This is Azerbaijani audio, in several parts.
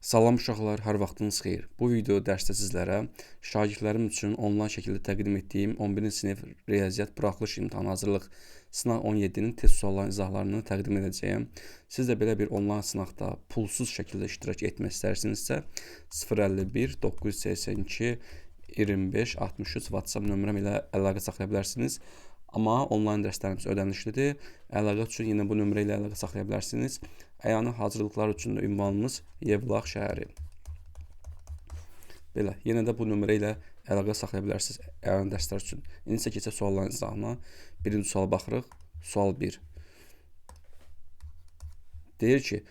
Salam uşaqlar, hər vaxtınız xeyir. Bu video dərsdə sizlərə şagirdlərim üçün onlayn şəkildə təqdim etdiyim 11-ci sinif riyaziyyat buraxılış imtahanı hazırlıq sınaq 17-nin test suallarının izahlarını təqdim edəcəyəm. Siz də belə bir onlayn sınaqda pulsuz şəkildə iştirak etmək istərsinizsə 051 982 25 63 WhatsApp nömrəm ilə əlaqə saxlaya bilərsiniz. Amma onlayn dərslərimiz ödənişlidir. Əlaqə üçün yenə bu nömrə ilə əlaqə saxlaya bilərsiniz. Əyani hazırlıqlar üçün də ünvanımız Yevlax şəhəri. Belə, yenə də bu nömrə ilə əlaqə saxlaya bilərsiniz əyani dərslər üçün. İndi isə keçək sualların izahına. Birinci suala baxırıq. Sual 1. Deyir ki,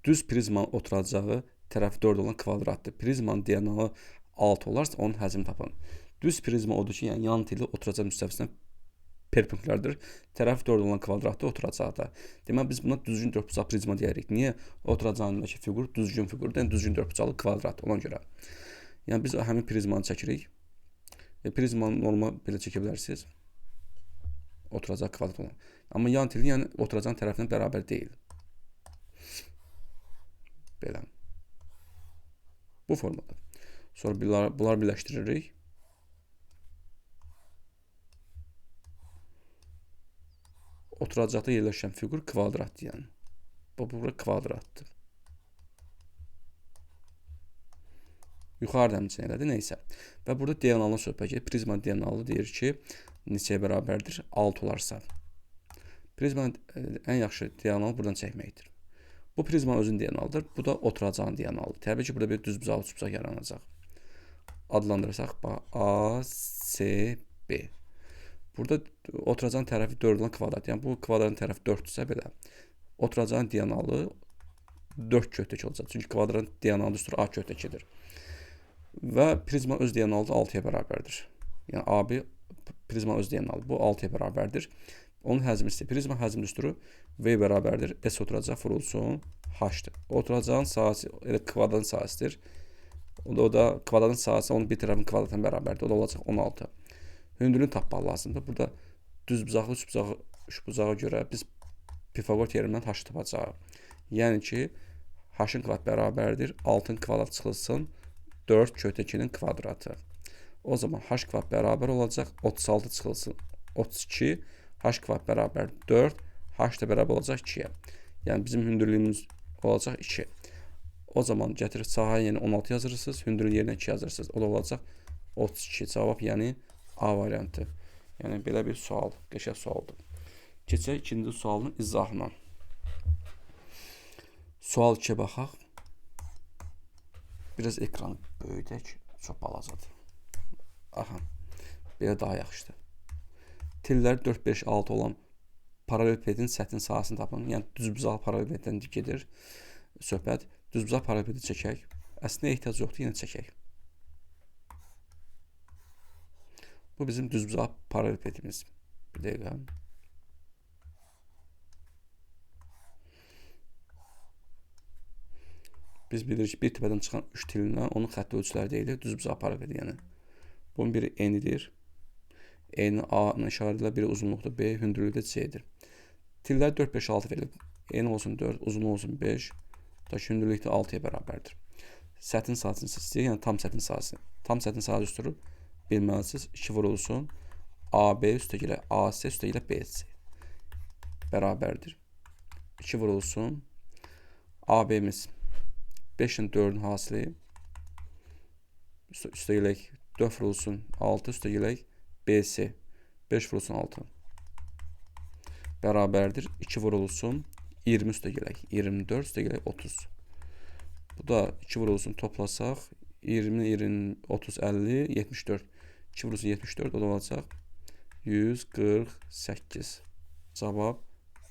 düz prizmanın oturacağı tərəfi 4 olan kvadratdır. Prizmanın diagonalı 6 olarsa onun həcmini tapın. Düz prizma odur ki, yəni yan tili oturacaq müstəvisinə perpendikulярdır. Tərəfi 4 olan kvadratda oturacaqda. Deməli, biz buna düzgün dörtbucaqlı prizma deyirik. Niyə? Oturacağındakı fiqur düzgün fiqurdur. Yəni, düzgün dörtbucaqlı kvadrat ona görə. Yəni, biz həmin prizmanı çəkirik. Prizmanı normal belə çəkə bilərsiniz. Oturacaq kvadrat olan. Amma yan tili, yəni oturacağın tərəfinə bərabər deyil. Belə. Bu formada. Sonra bunlar birləşdiririk. Oturacaqda yerləşən fiqur kvadratdır, yəni. Bu bura kvadratdır. Yuxarıda həmçinin elədir, neysə. Və burada diagonaldan söhbət gedir. Prizma diagonalı deyir ki, neçəyə bərabərdir? 6 olarsa. Prizmanın ən yaxşı diagonalı buradan çəkməkdir. Bu prizmanın özünün diagonalıdır. Bu da oturacağın diagonalıdır. Təbii ki, burada bir düzbucaqlı üçbucaq yaranacaq. Adlandırırsaq, A, C, B. Burada oturacağın tərəfi 4 olan kvadrat. Yəni, bu kvadratın tərəfi 4-dürsə belə. Oturacağın diagonalı 4 köhdəki olacaq. Çünki kvadratın diagonalı düsturu A köhdəkidir. Və prizma öz diagonalı da 6-ya bərabərdir. Yəni, AB prizma öz diagonalı. Bu 6-ya bərabərdir. Onun həcmi isə prizma həcmi düsturu V bərabərdir. S oturacaq vurulsun H-dır. Oturacağın sahəsi elə kvadratın sahəsidir. O da kvadratın sahəsi onun bir tərəfinin kvadratına bərabərdir. O da olacaq 16. Hündürlüyünü tapmaq lazımdır. Burada düzbucaqlı üçbucağa görə biz Pifagor teoremindən H tapacağıq. Yəni ki, H-ın kvadrat bərabərdir. 6-ın kvadrat çıxılsın 4 köhdəkinin kvadratı. O zaman H kvadrat bərabər olacaq 36 çıxılsın 32. H kvadrat bərabər 4. H da bərabər olacaq 2-yə. Yəni bizim hündürlüyümüz olacaq 2. O zaman gətirib sahəyə yeni 16 yazırsınız. Hündürlük yerinə 2 yazırsınız. O da olacaq 32. Cavab yəni A variantı. Yəni, belə bir sual, qəşəng sualdır. Keçək ikinci sualın izahına. Sual 2-yə baxaq. Biraz ekranı böyüdək, çox balacadır. Aha, belə daha yaxşıdır. Tilləri 4, 5, 6 olan paralelipedin səthinin sahəsini tapın. Yəni, düzbucaqlı paralelipeddən gedir söhbət. Düzbucaqlı paralelipedi çəkək. Əslində ehtiyac yoxdur, yenə çəkək. Bu bizim düzbucaqlı paralelipedimiz. Bir dəqiqə. Biz bilirik ki, bir təpədən çıxan 3 tilindən onun xətti ölçüləri deyilir. Düzbucaqlı paralelipedi, yəni. Bunun biri N-dir. N-i A-nı işarə edilir. Biri uzunluqdur B, hündürlükdə C-dir. Tillər 4, 5, 6 verilib. N olsun 4, uzunluq olsun 5. Hündürlükdə 6-ya bərabərdir. Səthin sahəsini istəyir, yəni tam səthin sahəsini. Tam səthin sahəsi üstürü bilməlisiniz. 2 vurulsun AB üstəgilə AC üstəgilə BC bərabərdir. 2 vurulsun AB-miz 5-in 4-ün hasili üstəgilək 4 vurulsun 6 üstəgilək BC 5 vurulsun 6 bərabərdir. 2 vurulsun 20 üstəgilək 24 üstəgilək 30. Bu da 2 vurulsun toplasaq 20, 20, 30, 50, 74. 2 vurulsun 74, o da olacaq 148. Cavab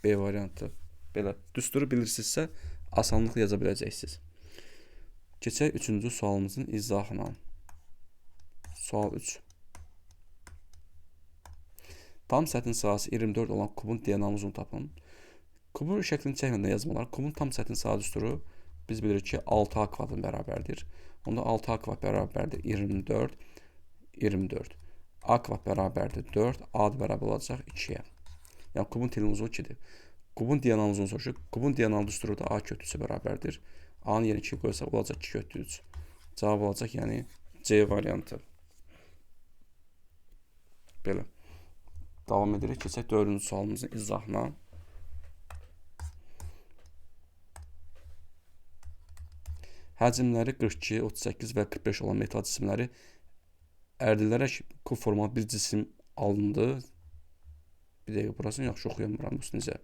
B variantı. Belə, düsturu bilirsinizsə, asanlıqla yaza biləcəksiniz. Keçək 3-cü sualımızın izahına. Sual 3. Tam səthin sahəsi 24 olan kubun diagonal uzunluğunu tapın. Kubun şəklini çəkmədən yazmalar. Kubun tam səthin sahə düsturu biz bilirik ki, 6A kvadratın bərabərdir. Onda 6A kvadrat bərabərdir 24, 24. A kvadrat bərabərdir 4, A da bərabər olacaq 2-yə. Yəni, kubun tilinin uzunluğu 2-dir. Kubun diagonal uzunluğunu soruşur. Kubun diagonal düsturu da A kötüsü bərabərdir A-nın yerinə 2 qoysaq olacaq 2/3. Cavab olacaq, yəni C variantı. Belə. Davam edirik. Keçək 4-cü sualımızın izahına. Həcmləri 42, 38 və 45 olan metal cisimləri ərdilərək kub formalı bir cisim alındı. Bir dəqiqə, burasını yaxşı oxuyamıram üstünüzə.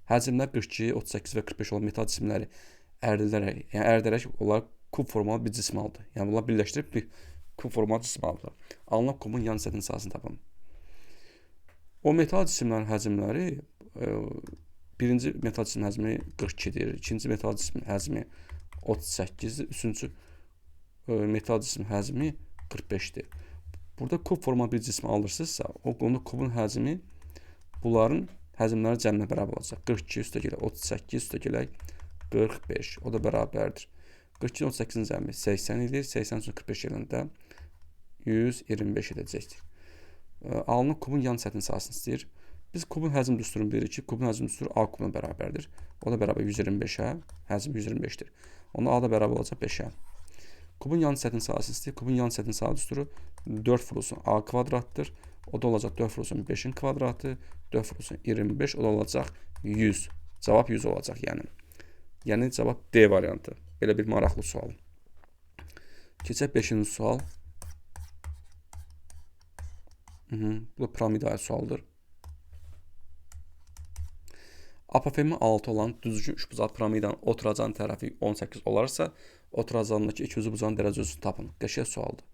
Həcmlər 42, 38 və 45 olan metal cisimləri ərdilərək onlar kub formalı bir cisim aldı. Yəni bunlar birləşdirib bir kub formalı cisim aldı. Alınan kubun yan səthin sahəsini tapın. O metal cisimlərin həcmləri birinci metal cisim həcmi 42-dir, ikinci metal cisim həcmi 38-dir, üçüncü metal cisim həcmi 45-dir. Burada kub formalı bir cismi alırsınızsa, o kubun həcmi bunların həcmləri cəminə bərabər olacaq. 42 üstəgələk 38 üstəgələk 45, o da bərabərdir. 42-nin 38-in cəmi 80 edir, 80 üçün 45 yerində 125 edəcəkdir. Alınan kubun yan səthin sahəsini istəyir. Biz kubun həcm düsturunu bilirik ki, kubun həcm düsturu A kubuna bərabərdir. O da bərabər 125-ə, həcm 125-dir. Ona A da bərabər olacaq 5-ə. Kubun yan səthin sahəsini istəyir. Kubun yan səthin sahə düsturu 4 vurulsun A kvadratdır. O da olacaq 4 vurulsun 5-in kvadratı, 4 vurulsun 25, o da olacaq 100. Cavab 100 olacaq yəni. Yəni cavab D variantı. Belə bir maraqlı sual. Keçək 5-ci sual. Bu da piramidal sualdır. Apofemi 6 olan düzgün üçbucaq piramidanın oturacağın tərəfi 18 olarsa, oturacağındakı ikiyüzlü dərəcə ölçüsünü tapın. Qəşəng sualdır.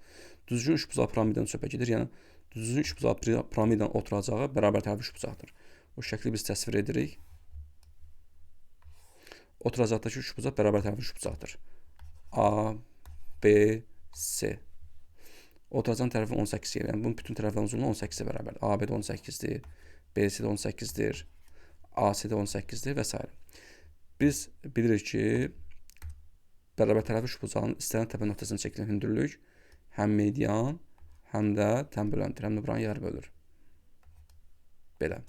Düzgün üçbucaq piramidanın söhbət gedir. Yəni düzgün üçbucaq piramidanın oturacağı bərabər tərəfi üçbucaqdır. Bu şəkli biz təsvir edirik. Oturacaqdakı üçbucaq bərabər tərəfi üçbucaqdır. A, B, C. Oturacağın tərəfi 18 yer. Yəni bunun bütün tərəflərin uzunluğu 18-ə bərabərdir. AB də 18-dir, BC də 18-dir, AC də 18-dir və s. Biz bilirik ki, bərabər tərəfi üçbucağın istənilən təpə nöqtəsində çəkilən hündürlük həm median, həm də tənböləndir, həm də buranı yarı bölür. Belə.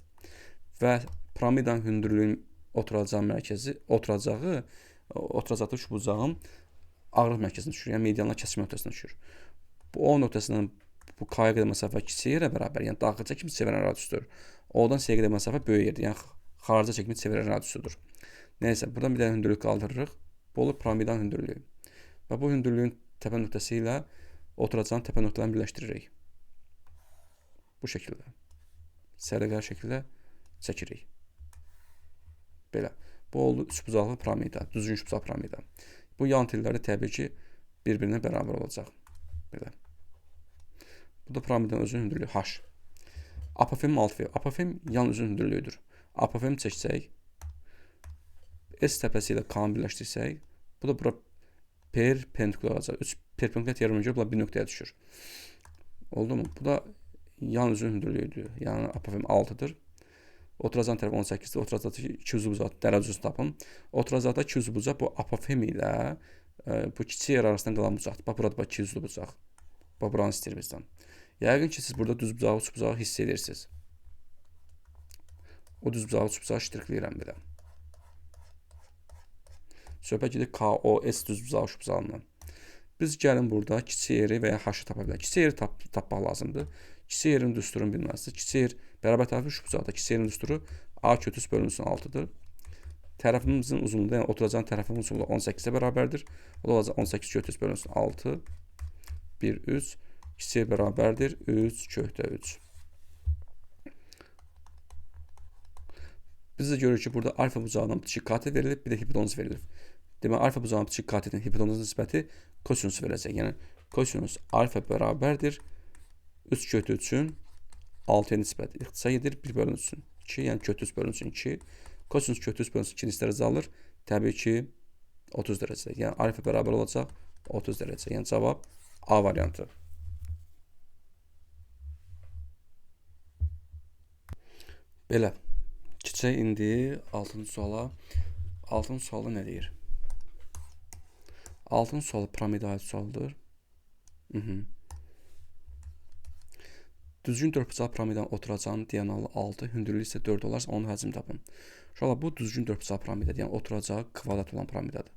Və piramidanın hündürlüyünün oturacaqda üçbucağın ağırlıq mərkəzinə düşür, yəni medianla kəsmə nöqtəsinə düşür. Bu O nöqtəsindən bu K-yə qədər məsafə kiçik yerə bərabər, yəni daxilcə kimi çevirən radiusdur. O-dan C-yə qədər məsafə böyük yerdir, yəni xarica çəkimi çevirən radiusudur. Nəysə, buradan bir dənə hündürlük qaldırırıq. Bu olur piramidanın hündürlüyü. Və bu hündürlüyün təpə nöqtəsi ilə oturacağın təpə nöqtələrini birləşdiririk. Bu şəkildə. Səliqəli şəkildə çəkirik. Belə. Bu oldu üçbucaqlı piramida, düzgün üçbucaq piramida. Bu yan tilləri təbii ki, bir-birinə bərabər olacaq. Belə. Bu da piramidanın özünün hündürlüyü H. Apofem 6. Apofem yan üzün hündürlüyüdür. Apofem çəksək, S təpəsi ilə K-nı birləşdirsək, bu da bura perpendikular olacaq. 3 perpendikular teoreminə görə bunlar bir nöqtəyə düşür. Oldu mu? Bu da yan üzün hündürlüyüdür. Yəni apofem 6-dır. Oturacağın tərəf 18-dir. Oturacaqda 200 bucaq dərəcəsini tapın. Oturacaqda 200 bucaq bu apofem ilə bu kiçik yer arasında qalan bucaqdır. Bax, burada 200 bucaq. Bax, buranı istəyir bizdən. Yəqin ki, siz burada düz bucağı, uç bucağı hiss edirsiniz. O düz bucağı, uç bucağı ştrikləyirəm belə. Söhbət gedir KOS düz bucağı, uç bucağından. Biz gəlin burada kiçik yeri və ya H-ı tapa bilərik. Kiçik yeri tapmaq lazımdır. Kiçik yerin düsturunu bilməlisiniz. Kiçik yer bərabər tərəfi uç bucaqda. Kiçik yerin düsturu A kötüs bölünsün 6-dır. Tərəfimizin uzunluğu, yəni oturacağın tərəfin uzunluğu 18-ə bərabərdir. O da olacaq 18 kötüs bölünsün 6, 1, 3. Kiçik bərabərdir 3/3. Biz də görürük ki, burada alfa bucağından bitişik katet verilib, bir də hipotenuz verilib. Demək, alfa bucağından bitişik katetin hipotenuz nisbəti kosinus verəcək. Yəni, kosinus alfa bərabərdir 3/3-ün 6-ya nisbət. İxtisar edir 1/2, 2, yəni kötüs bölünsün 2. Kosinus kötüs bölünsün 2 dərəcə alır. Təbii ki, 30 dərəcə. Yəni, alfa bərabər olacaq 30 dərəcə. Yəni, cavab A variantı. Belə. Keçək indi 6-cı suala. 6-cı sualda nə deyir? 6-cı sualı piramidal sualdır. Düzgün dördbucaq piramidanın oturacağının diagonalı 6, hündürlüyü isə 4 olarsa onun həcmini tapın. Uşaqlar, bu düzgün dördbucaq piramidadır. Yəni oturacağı kvadrat olan piramidadır.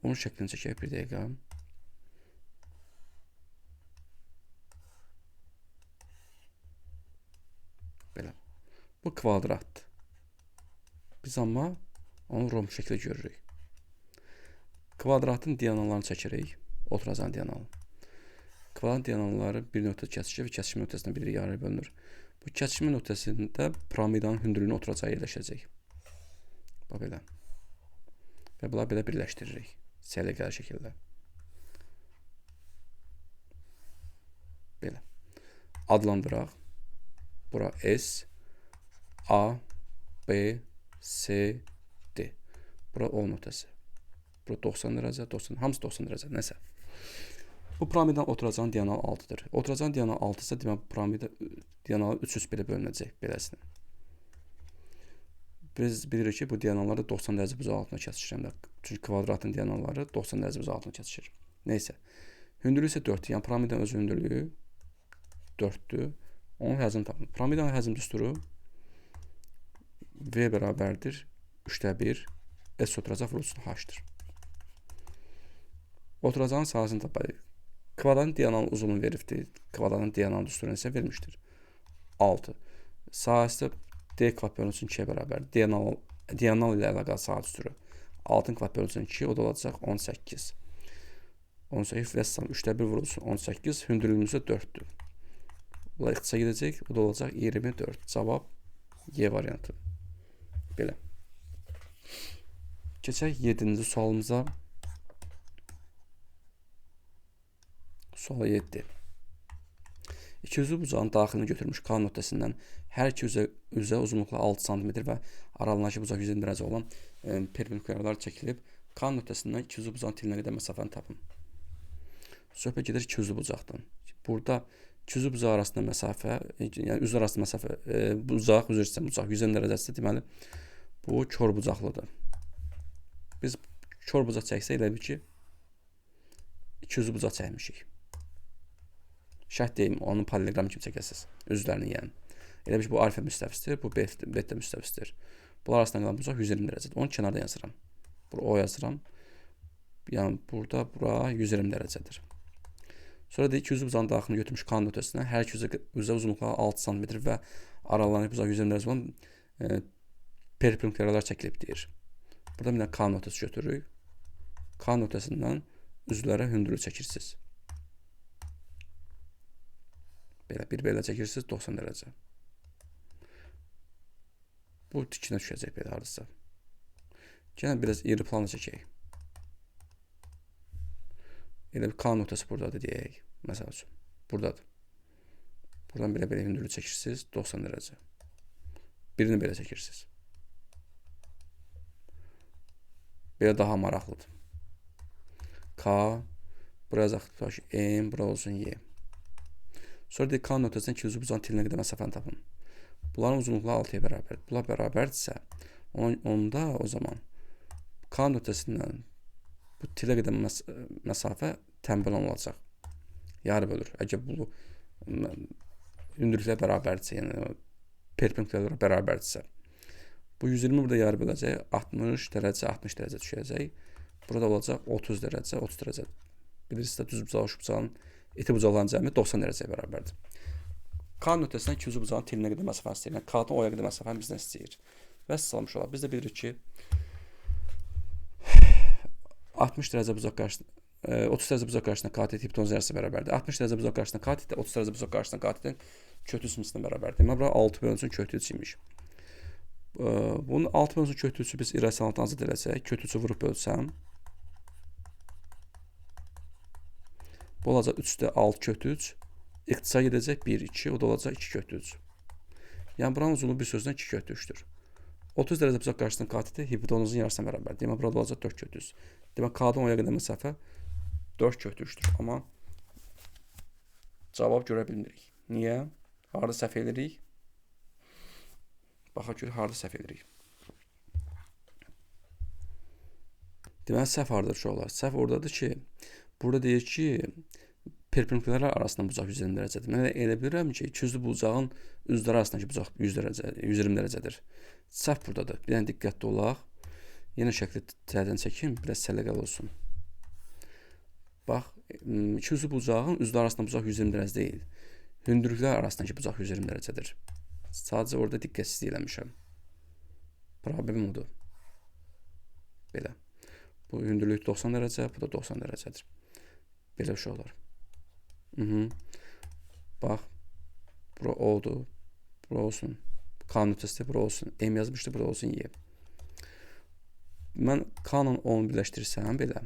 Onun şəklini çəkək bir dəqiqə. Belə. Bu kvadratdır. Biz amma onu romb şəkli görürük. Kvadratın diagonallarını çəkirik. Oturacağın diagonal. Kvadratın diagonalları bir nöqtə kəsişir və kəsişmə nöqtəsindən biri yarıya bölünür. Bu kəsişmə nöqtəsində piramidanın hündürlüyünün oturacağı yerləşəcək. Bax belə. Və bunları belə birləşdiririk. Səliqəli şəkildə. Belə. Adlandıraq. Bura S, A, B, C, D. Bura O nöqtəsi. Bura 90 dərəcə, 90, hamısı 90 dərəcə, nəsə. Bu piramidanın oturacağın diagonal 6-dır. Oturacağın diagonal 6 isə demək piramida diagonalı 300 belə bölünəcək beləsinə. Biz bilirik ki, bu diagonallar da 90 dərəcə bucağı altına kəsişir. Çünki kvadratın diagonalları 90 dərəcə bucağı altına kəsişir. Nəysə. Hündürlüyü isə 4-dür. Yəni piramidanın öz hündürlüyü 4-dür. Onun həcmini tapın. Piramidanın həcm düsturu V bərabərdir 3/1 S oturacaq vurulsun H-dır. Oturacağın sahəsini tapayıq. Kvadratın diagonal uzunluğunu veribdir. Kvadratın diagonal düsturunu isə vermişdir. 6. Sahəsi D kvadrat bölünsün 2-yə bərabər. Diagonal ilə əlaqəli sahə düsturu. 6 kvadrat bölünsün 2, o da olacaq 18. 18 vəssalam 3/1 vurulsun 18. Hündürlüyümüz də 4-dür. Bunlar ixtisasa gedəcək. O da olacaq 24. Cavab Y variantı. Belə. Keçək 7-ci sualımıza. Sual 7. İkiyüzlü bucağın daxilini götürmüş K nöqtəsindən hər iki üzə uzunluqla 6 cm və aralığındakı bucaq 120 dərəcə olan perpendikulyarlar çəkilib. K nöqtəsindən ikiyüzlü bucağın tilinə qədər məsafəni tapın. Söhbət gedir ikiyüzlü bucaqdan. Burada ikiyüzlü bucaq arasında məsafə, yəni üzlər arasında məsafə, bucaq, üzr istəyirəm, bucaq 120 dərəcəsi deməli bu kör bucaqlıdır. Biz kör bucaq çəksək elə bil ki ikiyüzlü bucaq çəkmişik. Şərt deyim, onun paraleloqram kimi çəkəsiniz. Üzlərini yəni. Elə bir ki, bu alfa müstəvisdir, bu beta müstəvisdir. Bunlar arasında qalan bucaq 120 dərəcədir. Onu kənarda yazıram. Bura O yazıram. Yəni burada bura 120 dərəcədir. Sonra da ikiyüzlü bucağın daxilini götürmüş K nöqtəsindən hər iki üzə uzunluqları 6 cm və aralarındakı bucaq 120 dərəcə olan perpendikulyarlar çəkilib deyir. Burada bir də K nöqtəsi götürürük. K nöqtəsindən üzvlərə hündürlük çəkirsiniz. Bir belə çəkirsiniz 90 dərəcə. Bu tikinə düşəcək belə hardasa. Yenə biraz iri plana çəkək. Elə bir K nöqtəsi buradadır deyək. Məsəl üçün. Buradadır. Buradan belə hündürlük çəkirsiniz 90 dərəcə. Birini belə çəkirsiniz. Belə daha maraqlıdır. K, buraya yazaq M, bura olsun Y. Sonra da K nöqtəsindən ikiyüzlü bucağın tilinə qədər məsafəni tapın. Bunların uzunluqları 6-ya bərabər. Bunlar bərabərdirsə, onda o zaman K nöqtəsindən bu tilə qədər məsafə tənbələn olacaq. Yarı bölür. Əgər bu hündürlüklər bərabərdirsə, yəni perpendikulyarlar bərabərdirsə. Bu 120 burada yarı böləcək. 60 dərəcə, 60 dərəcə düşəcək. Burada olacaq 30 dərəcə, 30 dərəcə. Bilirsiniz də düz bucaq, uç bucağın iti bucaqların cəmi 90 dərəcəyə bərabərdir. K nöqtəsindən ikiyüzlü bucağın tilinə qədər məsafəni istəyir. Yəni K-dan O-ya qədər məsafəni bizdən istəyir. Və salamış olar. Biz də bilirik ki 60 dərəcə bucaq qarşısında 30 dərəcə bucaq qarşısında katet hipotenuz yarısı bərabərdir. 60 dərəcə bucaq qarşısında katet, 30 dərəcə bucaq qarşısında katetin kötü sinusuna bərabərdir. Demək, bura 6 bölünsün kötü 3 imiş. Bunun 6 bölünsün kötü 3-ü biz irrasionaldan azad edəcək. Kötü 3-ü vurub bölsəm. Bu olacaq 3-də 6 kötü 3. İxtisara gedəcək 1, 2, o da olacaq 2 kötü 3. Yəni buranın uzunluğu bir sözdən 2 kötü 3-dür. 30 dərəcə bucaq qarşısında kateti hipotenuzun yarısına bərabərdir. Demək, burada olacaq 4 kötü 3. Demək, K-dan O-ya qədər məsafə 4 kötü 3-dür. Amma cavab görə bilmirik. Niyə? Harada səhv edirik? Baxaq ki, harada səhv edirik. Deməli, səhv haradadır uşaqlar? Səhv oradadır ki, burada deyir ki, perpendikulyarlar arasında bucaq 120 dərəcədir. Mən elə bilirəm ki, ikiyüzlü bucağın üzləri arasındakı bucaq 120 dərəcədir. Səhv buradadır. Bir dənə diqqətli olaq. Yenə şəkli tərədən çəkim, biraz səliqəli olsun. Bax, iki üzlü bucağın üzvləri arasında bucaq 120 dərəcə deyil. Hündürlüklər arasındakı bucaq 120 dərəcədir. Sadəcə orada diqqətsizlik eləmişəm. Problem odur. Belə. Bu hündürlük 90 dərəcə, bu da 90 dərəcədir. Belə bir şey olar. Bax, bura O'dur. Bura olsun. K nöqtəsi bura olsun. M yazmışdı, bura olsun Y. Mən K-la onu birləşdirsəm belə.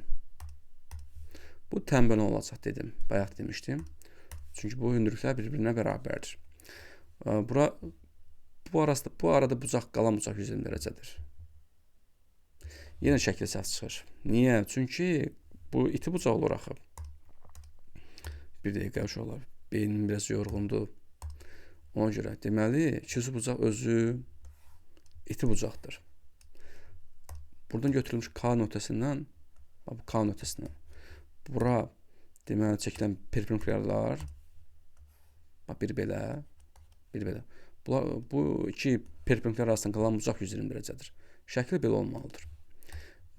Bu tənbəl olacaq dedim. Bayaq demişdim. Çünki bu hündürlüklər bir-birinə bərabərdir. Bu arada bucaq, qalan bucaq 120 dərəcədir. Yenə şəkil səhv çıxır. Niyə? Çünki bu iti bucaq olur axı. Bir dəqiqə şu olar. Beynim biraz yorğundur. Ona görə deməli, ikisi bucaq özü iti bucaqdır. Buradan götürülmüş K nöqtəsindən, bu K nöqtəsindən bura deməli çəkilən perpendikulyarlar bir belə, bir belə. Bu iki perpendikulyar arasında qalan bucaq 120 dərəcədir. Şəkli belə olmalıdır.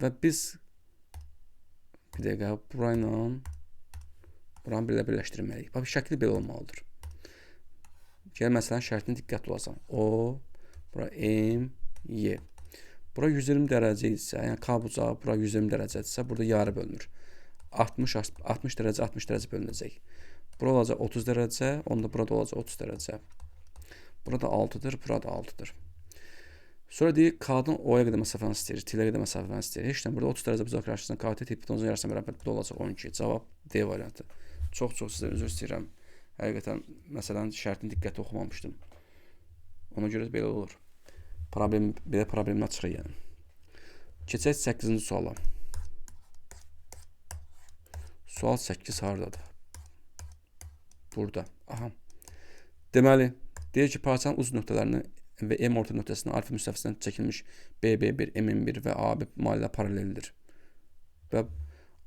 Və biz bir dəqiqə buranı belə birləşdirməliyik. Bax, şəkli belə olmalıdır. Gəl məsələn şərtinə diqqətli olasan. O, bura M, Y. Bura 120 dərəcə isə, yəni K bucağı bura 120 dərəcədirsə, burada yarı bölünür. 60 dərəcə 60 dərəcə bölünəcək. Bura olacaq 30 dərəcə, onda burada olacaq 30 dərəcə. Burada 6-dır, burada 6-dır. Sonra deyir, K-dan O-ya qədər məsafəni istəyir, T-yə qədər məsafəni istəyir. Heç burada 30 dərəcə bucaq qarşısında KT hipotenuzun yarısına bərabər, bu da olacaq 12. Cavab D variantı. Çox sizə üzr istəyirəm. Həqiqətən, məsələn, şərtin diqqəti oxumamışdım. Ona görə belə olur. Belə problemlər çıxır yəni. Keçək 8-ci suala. Sual 8 haradadır? Burada. Aha. Deməli, deyir ki, parçanın uz nöqtələrini və M orta nöqtəsindən alfa müstəvisindən çəkilmiş BB1, MM1 və AB maillə paraleldir. Və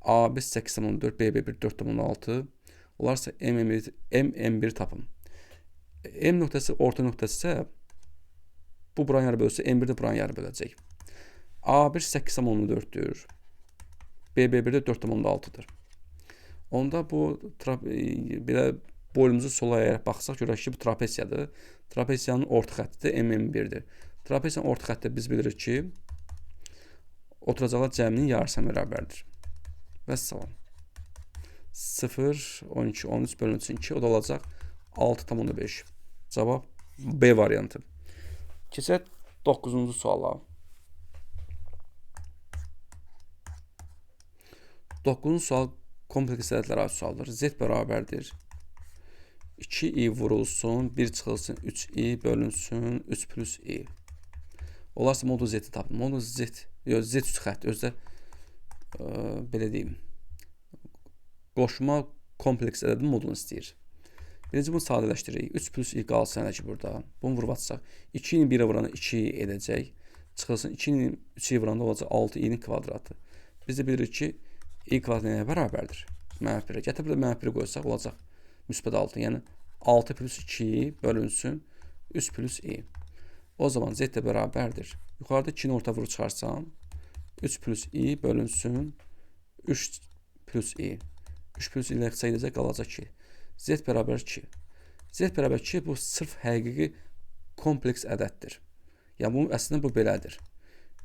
AB 8,4, BB1 4,6. Olarsa MM1 tapın. M nöqtəsi orta nöqtəsi bu buranı yarı bölsə, M1 də buranı yarı böləcək. A1 8,4'dür. BB1 də 4,6'dır. Onda bu belə boyumuzu sola əyərək baxsaq görək ki, bu trapesiyadır. Trapesiyanın orta xətti də MM1'dir. Trapesiyanın orta xətti biz bilirik ki, oturacaqlar cəminin yarısına bərabərdir. Vəssalam. 0, 12, 13 bölünsün 2, o da olacaq 6,5. Cavab B variantı. Keçək 9-cu suala. 9-cu sual kompleks ədədlərə aid sualdır. Z bərabərdir 2i vurulsun, 1 çıxılsın, 3i bölünsün, 3 plus i. Olarsa modul z-i tapın. Modul z, yox, z üstü xətt özdə belə deyim, qoşma kompleks ədədin modulunu istəyir. Birinci bunu sadələşdiririk. 3 plus i qalsın hələ ki burada. Bunu vurub atacaq. 2-nin 1-ə vuranda 2i edəcək. Çıxılsın 2-nin 3-i vuranda olacaq 6i'nin kvadratı. Biz də bilirik ki, i kvadratı nəyə bərabərdir? -1'ə. Gətir burada -1'i qoysaq olacaq müsbət 6. Yəni 6 plus 2i bölünsün 3 plus i. O zaman z də bərabərdir. Yuxarıda 2-ni orta vurub çıxarsam 3 plus i bölünsün 3 plus i. 3 plus i ilə qısa edəcək, qalacaq 2. Z bərabər 2. Z bərabər 2 bu sırf həqiqi kompleks ədəddir. Yəni bu əslində bu belədir.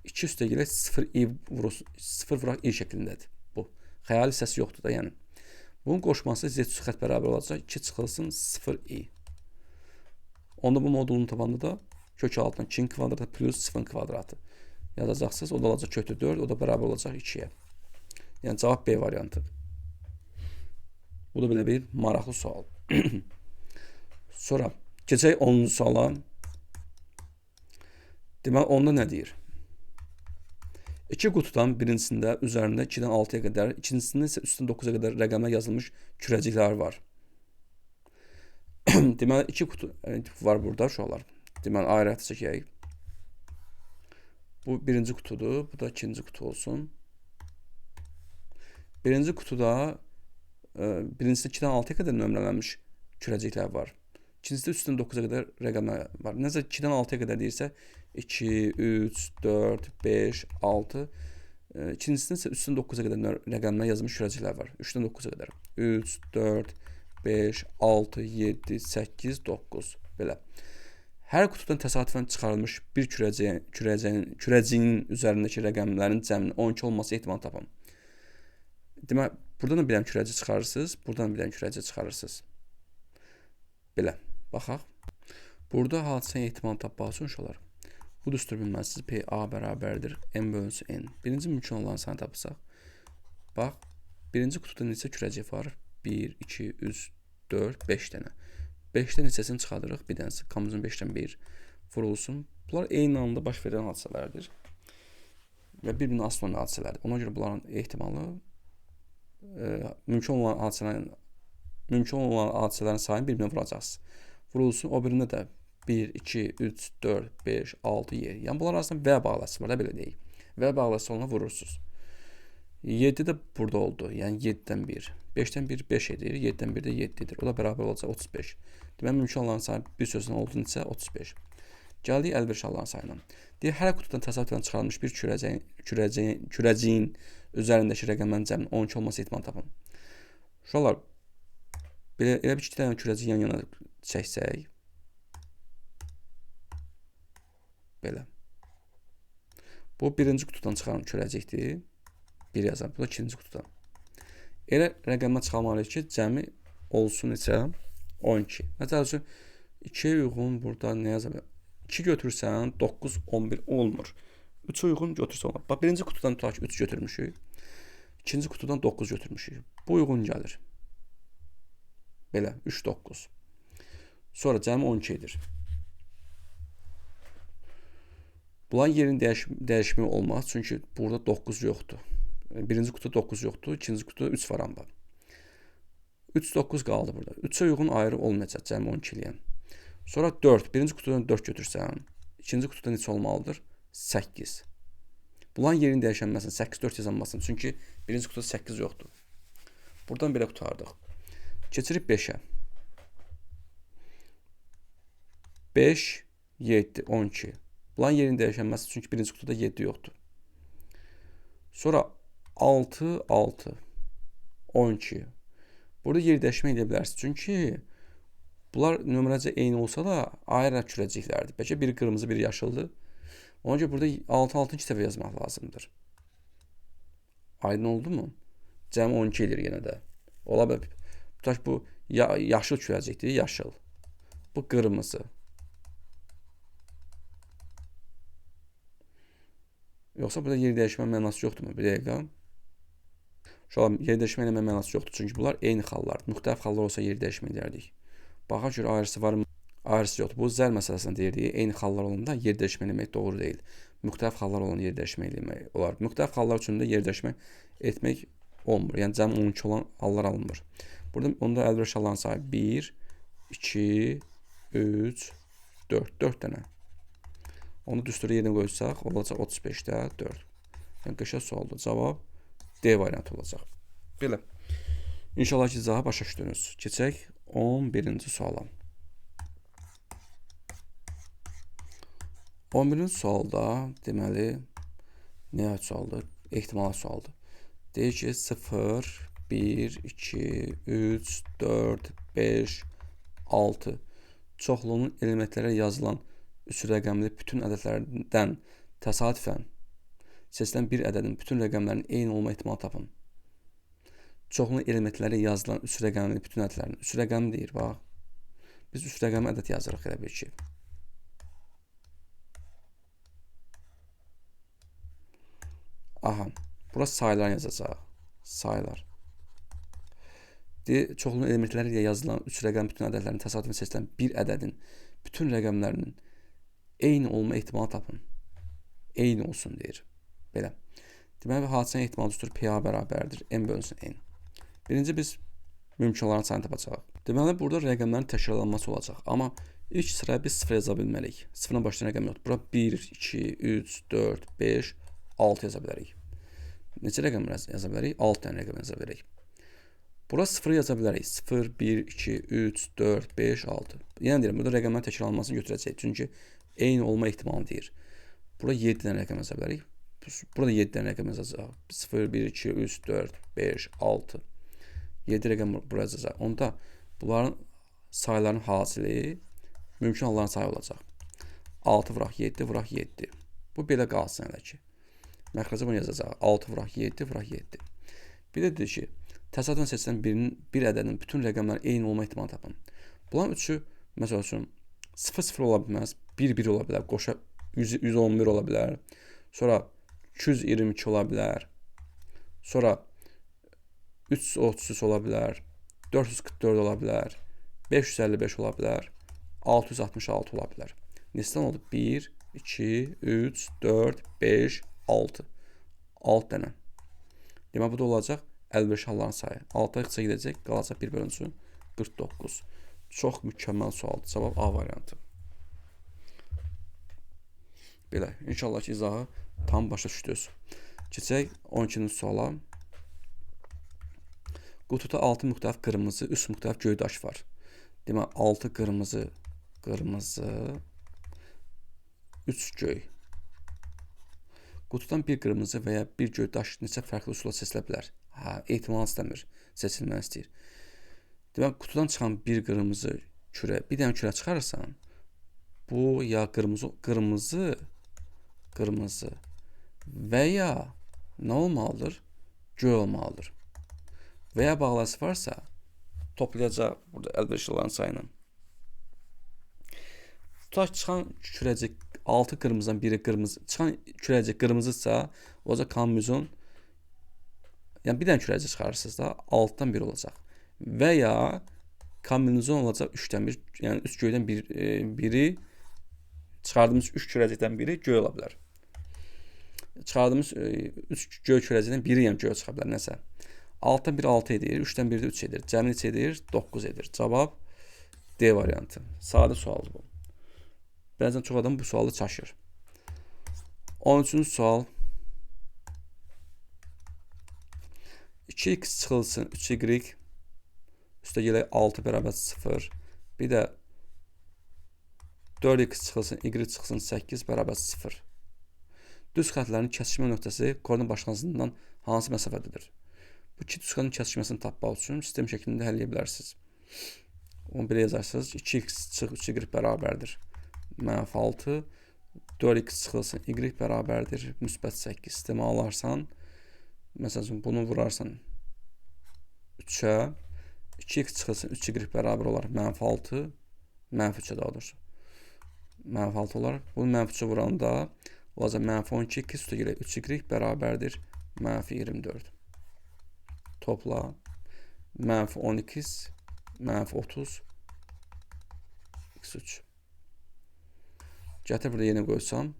2 üstə gələk 0i vurulsun, 0 vuraq i şəklindədir bu. Xəyali hissəsi yoxdur da yəni. Bunun qoşması z üstü xətt bərabər olacaq 2 çıxılsın 0i. Onda bu modulunu tapanda da kök altından 2'nin kvadratı plus 0'ın kvadratı yazacaqsınız. O da olacaq kökü 4, o da bərabər olacaq 2'yə. Yəni cavab B variantı. Bu da belə bir maraqlı sual. Sonra keçək 10-cu suala. Deməli, onda nə deyir? İki qutudan birincisində üzərində 2-dən 6'ya qədər, ikincisində isə üstündə 9'a qədər rəqəmlər yazılmış kürəciklər var. Deməli, 2 qutu var burada uşaqlar. Deməli, ayrı-ayrı çəkək. Bu birinci qutudur, bu da ikinci qutu olsun. Birinci qutuda birincisində 2-dən 6'ya qədər nömrələnmiş kürəciklər var. İkincisində üstündə 9'a qədər rəqəmlər var. Nəzər 2-dən 6'ya qədər deyirsə 2, 3, 4, 5, 6. İkincisində isə 3-dən 9-a qədər rəqəmlər yazılmış kürəciklər var. 3-dən 9-a qədər. 3, 4, 5, 6, 7, 8, 9 belə. Hər qutudan təsadüfən çıxarılmış bir kürəciyin üzərindəki rəqəmlərin cəminin 12 olması ehtimalı tapın. Demək, buradan da bir dənə kürəci çıxarırsınız, buradan bir dənə kürəci çıxarırsınız. Belə, baxaq. Burada hadisənin ehtimalı tapmaq üçün olar. Bu düstur bilməsiz. PA bərabərdir M bölünsün N. Birinci mümkün olan sayını tapırsaq. Bax, birinci qutuda neçə kürəcik var? 1, 2, 3, 4, 5 dənə. 5-dən neçəsini çıxardırıq? Bir dənəsi. Kamuzun 5-dən 1 vurulsun. Bunlar eyni anda baş verən hadisələrdir. Və bir-birinin asıl olan hadisələrdir. Ona görə bunların ehtimalı mümkün olan hadisələrin sayını bir-birinə vuracaqsınız. Vurulsun. O birində də 1, 2, 3, 4, 5, 6, 7. Yəni bunlar arasında və bağlaçısı var da belə deyək. Və bağlaçısı olana vurursunuz. 7 də burada oldu. Yəni 7-dən 1. 5-dən 1 5 edir. 7-dən 1 də 7-dir. O da bərabər olacaq 35. Demək mümkün olan sayı bir sözün olduğu neçə 35. Gəldik əlverişli olan sayına. Deyək hər qutudan təsadüfən çıxarılmış bir kürəciyin üzərindəki rəqəmlərin cəminin 12 olması ehtimalı tapın. Uşaqlar, elə bir iki dənə kürəci yan-yana çəksək. Belə. Bu birinci qutudan çıxaran kürəcikdir. 1 yazar. Bu da ikinci qutudan. Elə rəqəmə çıxarmalıyıq ki, cəmi olsun neçə? 12. Məsəl üçün 2-yə uyğun burada nə yaza bilər? 2 götürsən 9, 11 olmur. 3-ə uyğun götürsə olmaz. Bax, birinci qutudan tutaq ki, 3 götürmüşük. İkinci qutudan 9 götürmüşük. Bu uyğun gəlir. Belə, 3, 9. Sonra cəmi 12-dir. Bunların yerini dəyişmək olmaz. Çünki burada 9 yoxdur. Birinci qutuda 9 yoxdur. İkinci qutuda 3 var amba. 3, 9 qaldı burada. 3-ə uyğun ayrı olmayacaq. Cəmi 12 eləyən. Sonra 4. Birinci qutudan 4 götürsən. İkinci qutuda neçə olmalıdır? 8. Bunların yerini dəyişənməsin. 8, 4 yazılmasın. Çünki birinci qutuda 8 yoxdur. Buradan belə qutardıq. Keçirik 5-ə. 5, 7, 12. Bunların yerini dəyişənməsi çünki birinci qutuda 7 yoxdur. Sonra 6, 6, 12. Burada yeri dəyişmə edə bilərsiniz. Çünki bunlar nömrəcə eyni olsa da ayrı kürəciklərdir. Bəlkə biri qırmızı, biri yaşıldır. Ona görə burada 6, 6 iki dəfə yazmaq lazımdır. Aydın oldu mu? Cəmi 12 edir yenə də. Ola bilər. Bu yaşıl kürəcikdir, yaşıl. Bu qırmızı. Yoxsa burada yer dəyişmə mənası yoxdurmu? Bir dəqiqə. Uşaqlar, yer dəyişmə eləmə mənası yoxdur. Çünki bunlar eyni xallar. Müxtəlif xallar olsa yer dəyişmə edərdik. Baxa görə ayrısı var mı? Ayrısı yoxdur. Bu zəl məsələsində deyirdik. Eyni xallar olanda yer dəyişmə eləmək doğru deyil. Müxtəlif xallar olan yer dəyişmə eləmək olar. Müxtəlif xallar üçün də yer dəyişmə etmək olmur. Yəni cəmi 12 olan hallar alınmır. Burada onda əlverişli olan sayı 1, 2, 3, 4. 4 dənə. Onu düstura yerinə qoysaq, olacaq 35-də 4. Yəni qəşəng sualdır. Cavab D variantı olacaq. Belə. İnşallah ki, cavabı başa düşdünüz. Keçək 11-ci suala. 11-ci sualda deməli nə sualdır? Ehtimal sualdır. Deyir ki, 0, 1, 2, 3, 4, 5, 6 çoxluğunun elementlərə yazılan üç rəqəmli bütün ədədlərdən təsadüfən seçilən bir ədədin bütün rəqəmlərinin eyni olma ehtimalı tapın. Çoxlu elementləri yazılan üç rəqəmli bütün ədədlərin. Üç rəqəmi deyir, bax. Biz üç rəqəmi ədəd yazırıq elə bir ki. Aha, burası sayılar yazacaq. Sayılar. Çoxlu elementləri ilə yazılan üç rəqəmli bütün ədədlərin təsadüfən seçilən bir ədədin bütün rəqəmlərinin eyni olma ehtimalı tapın. Eyni olsun deyir. Belə. Deməli, hadisənin ehtimalı düstur PA bərabərdir. M bölünsün N. Birinci biz mümkün olanın sayını tapacağıq. Deməli, burada rəqəmlərin təkrarlanması olacaq. Amma ilk sıraya biz 0 yaza bilmərik. 0-dan başlayan rəqəm yoxdur. Bura 1, 2, 3, 4, 5, 6 yaza bilərik. Neçə rəqəm yaza bilərik? 6 dənə rəqəm yaza bilərik. Bura 0 yaza bilərik. 0, 1, 2, 3, 4, 5, 6. Yəni deyirəm, burada rəqəmlərin təkrarlanmasını götürəcək. Çünki eyni olma ehtimalı deyir. Bura 7 dənə rəqəm yaza bilərik. 9. Burada 7 dənə rəqəm yazacaq. 0, 1, 2, 3, 4, 5, 6. 7 rəqəm buraya yazacaq. Onda bunların sayların hasili mümkün halların sayı olacaq. 6 vuraq 7 vuraq 7. Bu belə qalsın hələ ki. Məxrəcə bunu yazacaq. 6 vuraq 7 vuraq 7. Bir də deyir ki, təsadüfən seçilən bir ədədin bütün rəqəmlərin eyni olma ehtimalı tapın. Bunların üçü, məsəl üçün, 0-0 ola bilməz, 1-1 ola bilər, qoşa 111 ola bilər, sonra 222 ola bilər, sonra 333 ola bilər, 444 ola bilər, 555 ola bilər, 666 ola bilər. Neçədən oldu? 1, 2, 3, 4, 5, 6. 6 dənə. Demək, bu da olacaq 55 halların sayı. 6-a xısa gedəcək, qalacaq 1/49. Çox mükəmməl sualdır. Cavab A variantı. Belə, inşallah ki, izahı tam başa düşdünüz. Keçək 12-ci suala. Qutuda 6 müxtəlif qırmızı, 3 müxtəlif göy daş var. Demək, 6 qırmızı, 3 göy. Qutudan bir qırmızı və ya bir göy daş neçə fərqli üsulla seçilə bilər? Ehtimal istəmir, seçilmək istəyir. Demək, qutudan çıxan bir qırmızı kürə, bir dənə kürə çıxarırsan, bu ya qırmızı və ya nə olmalıdır? Göy olmalıdır. Və ya bağlası varsa, toplayacaq burada əlverişli olan sayını. Tutaq çıxan kürəcik 6 qırmızıdan biri qırmızı, çıxan kürəcik qırmızısa, olacaq kombinezon, yəni bir dənə kürəcik çıxarırsınız da, 6-dan 1 olacaq. Və ya kombinezon olacaq 3-dən 1, yəni 3 göydən biri, çıxardığımız 3 kürəcikdən biri göy ola bilər. Çıxardığımız 3 göy kürəcikdən biri yəni göy çıxa bilər, nəsə. 6-dan 1 6 edir, 3-dən 1 də 3 edir. Cəmi neçə edir? 9 edir. Cavab D variantı. Sadə sualdır bu. Bəzən çox adam bu sualı çaşır. 13-cü sual. 2x çıxılsın 3y üstə gələk 6 bərabər 0. Bir də 4x çıxılsın y çıxılsın 8 bərabər 0. Düz xətlərin kəsişmə nöqtəsi koordinat başlanğıcından hansı məsafədədir? Bu iki düz xətin kəsişməsini tapmaq üçün sistem şəklində həll edə bilərsiniz. Onu belə yazarsınız. 2x çıx 3y bərabərdir. -6. 4x çıxılsın y bərabərdir. Müsbət 8. Sistemi alarsan, məsələn, bunu vurarsan 3-ə. 2x çıxılsın 3y bərabər olar. -6. -3-ə daha doğrusu. -6 olar. Bunu -3-ə vuranda olacaq -12 üstə gələk 3y bərabərdir. -24. Topla. -12, -30, x3. Gətir burada yenə qoysam.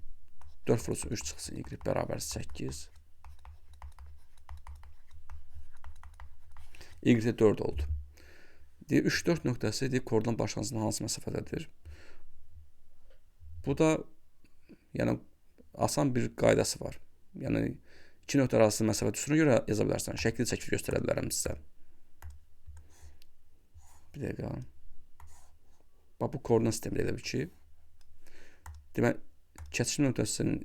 4 vurulsun 3 çıxsın y bərabər 8. Y 4 oldu. Deyir 3-4 nöqtəsi deyir koordinat başlanğıcından hansı məsafədədir? Bu da yəni asan bir qaydası var. Yəni iki nöqtə arası məsafə düsturuna görə yaza bilərsən. Şəkli çəkib göstərə bilərəm sizə. Bir dəqiqə. Bax bu koordinat sistemi elə bir ki, demək, kəsişmə nöqtəsinin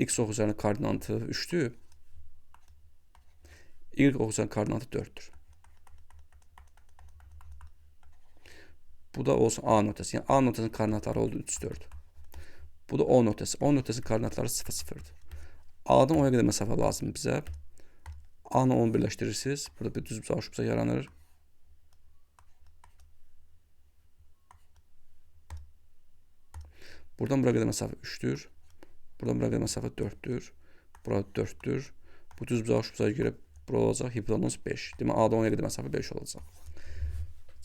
x ox üzərində koordinatı 3-dür. Y ox üzərində koordinatı 4-dür. Bu da olsun A nöqtəsi. Yəni A nöqtəsinin koordinatları oldu 3, 4. Bu da O nöqtəsi. O nöqtəsinin koordinatları 0, 0-dır. A-dan O-ya qədər məsafə lazım bizə. A-nı 10 birləşdirirsiniz. Burada bir düz bucaq yaranır. Buradan buraya qədər məsafə 3-dür. Buradan buraya qədər məsafə 4-dür. Burada 4-dür. Bu düz bucağa görə bura olacaq. Hipotenuz 5. Demək, A-dan O-ya qədər məsafə 5 olacaq.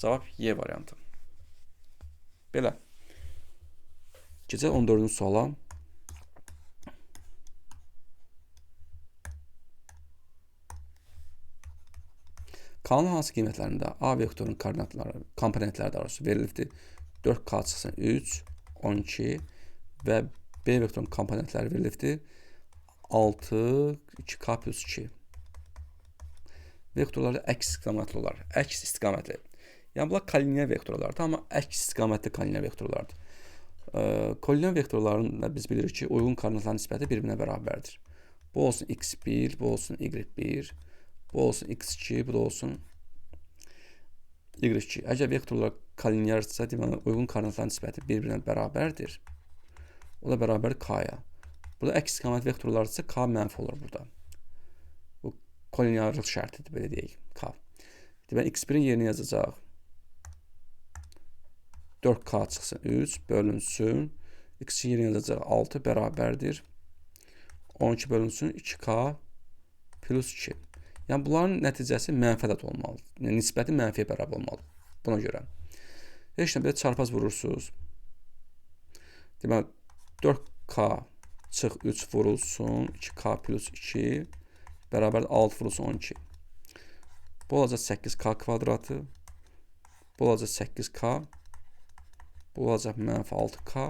Cavab Y variantı. Belə. Keçək 14-cü suala. Kanalın hansı qiymətlərində A vektorunun koordinatları, komponentləri də verilibdir. 4K çıxsın 3, 12 və B vektorunun komponentləri verilibdir. 6, 2K plus 2. Vektorları əks istiqamətli olar. Əks istiqamətli. Yəni, bunlar kollinear vektorlardır, amma əks istiqamətli kollinear vektorlardır. Kollinear vektorların biz bilirik ki, uyğun koordinatların nisbəti bir-birinə bərabərdir. Bu olsun x1, bu olsun y1, bu olsun x2, bu da olsun y2. Əgər vektorlar kolinearsa, deməli uyğun koordinatların nisbəti bir-birinə bərabərdir. O da bərabər k-ya. Burada əks istiqamət vektorlarsa k mənfi olur burada. Bu kolinearlıq şərtidir, belə deyək, k. Deməli x1-in yerinə yazacaq 4k çıxsın 3 bölünsün. X2 yerinə yazacaq 6 bərabərdir 12 bölünsün 2k plus 2. Yəni bunların nəticəsi mənfi ədəd olmalıdır. Yəni nisbəti mənfiyə bərabər olmalıdır. Buna görə. Heç nə belə çarpaz vurursunuz. Deməli 4k çıx 3 vurulsun 2k plus 2 bərabər 6 vurulsun 12. Bu olacaq 8k kvadratı. Bu olacaq 8k. Bu olacaq mənfi 6k.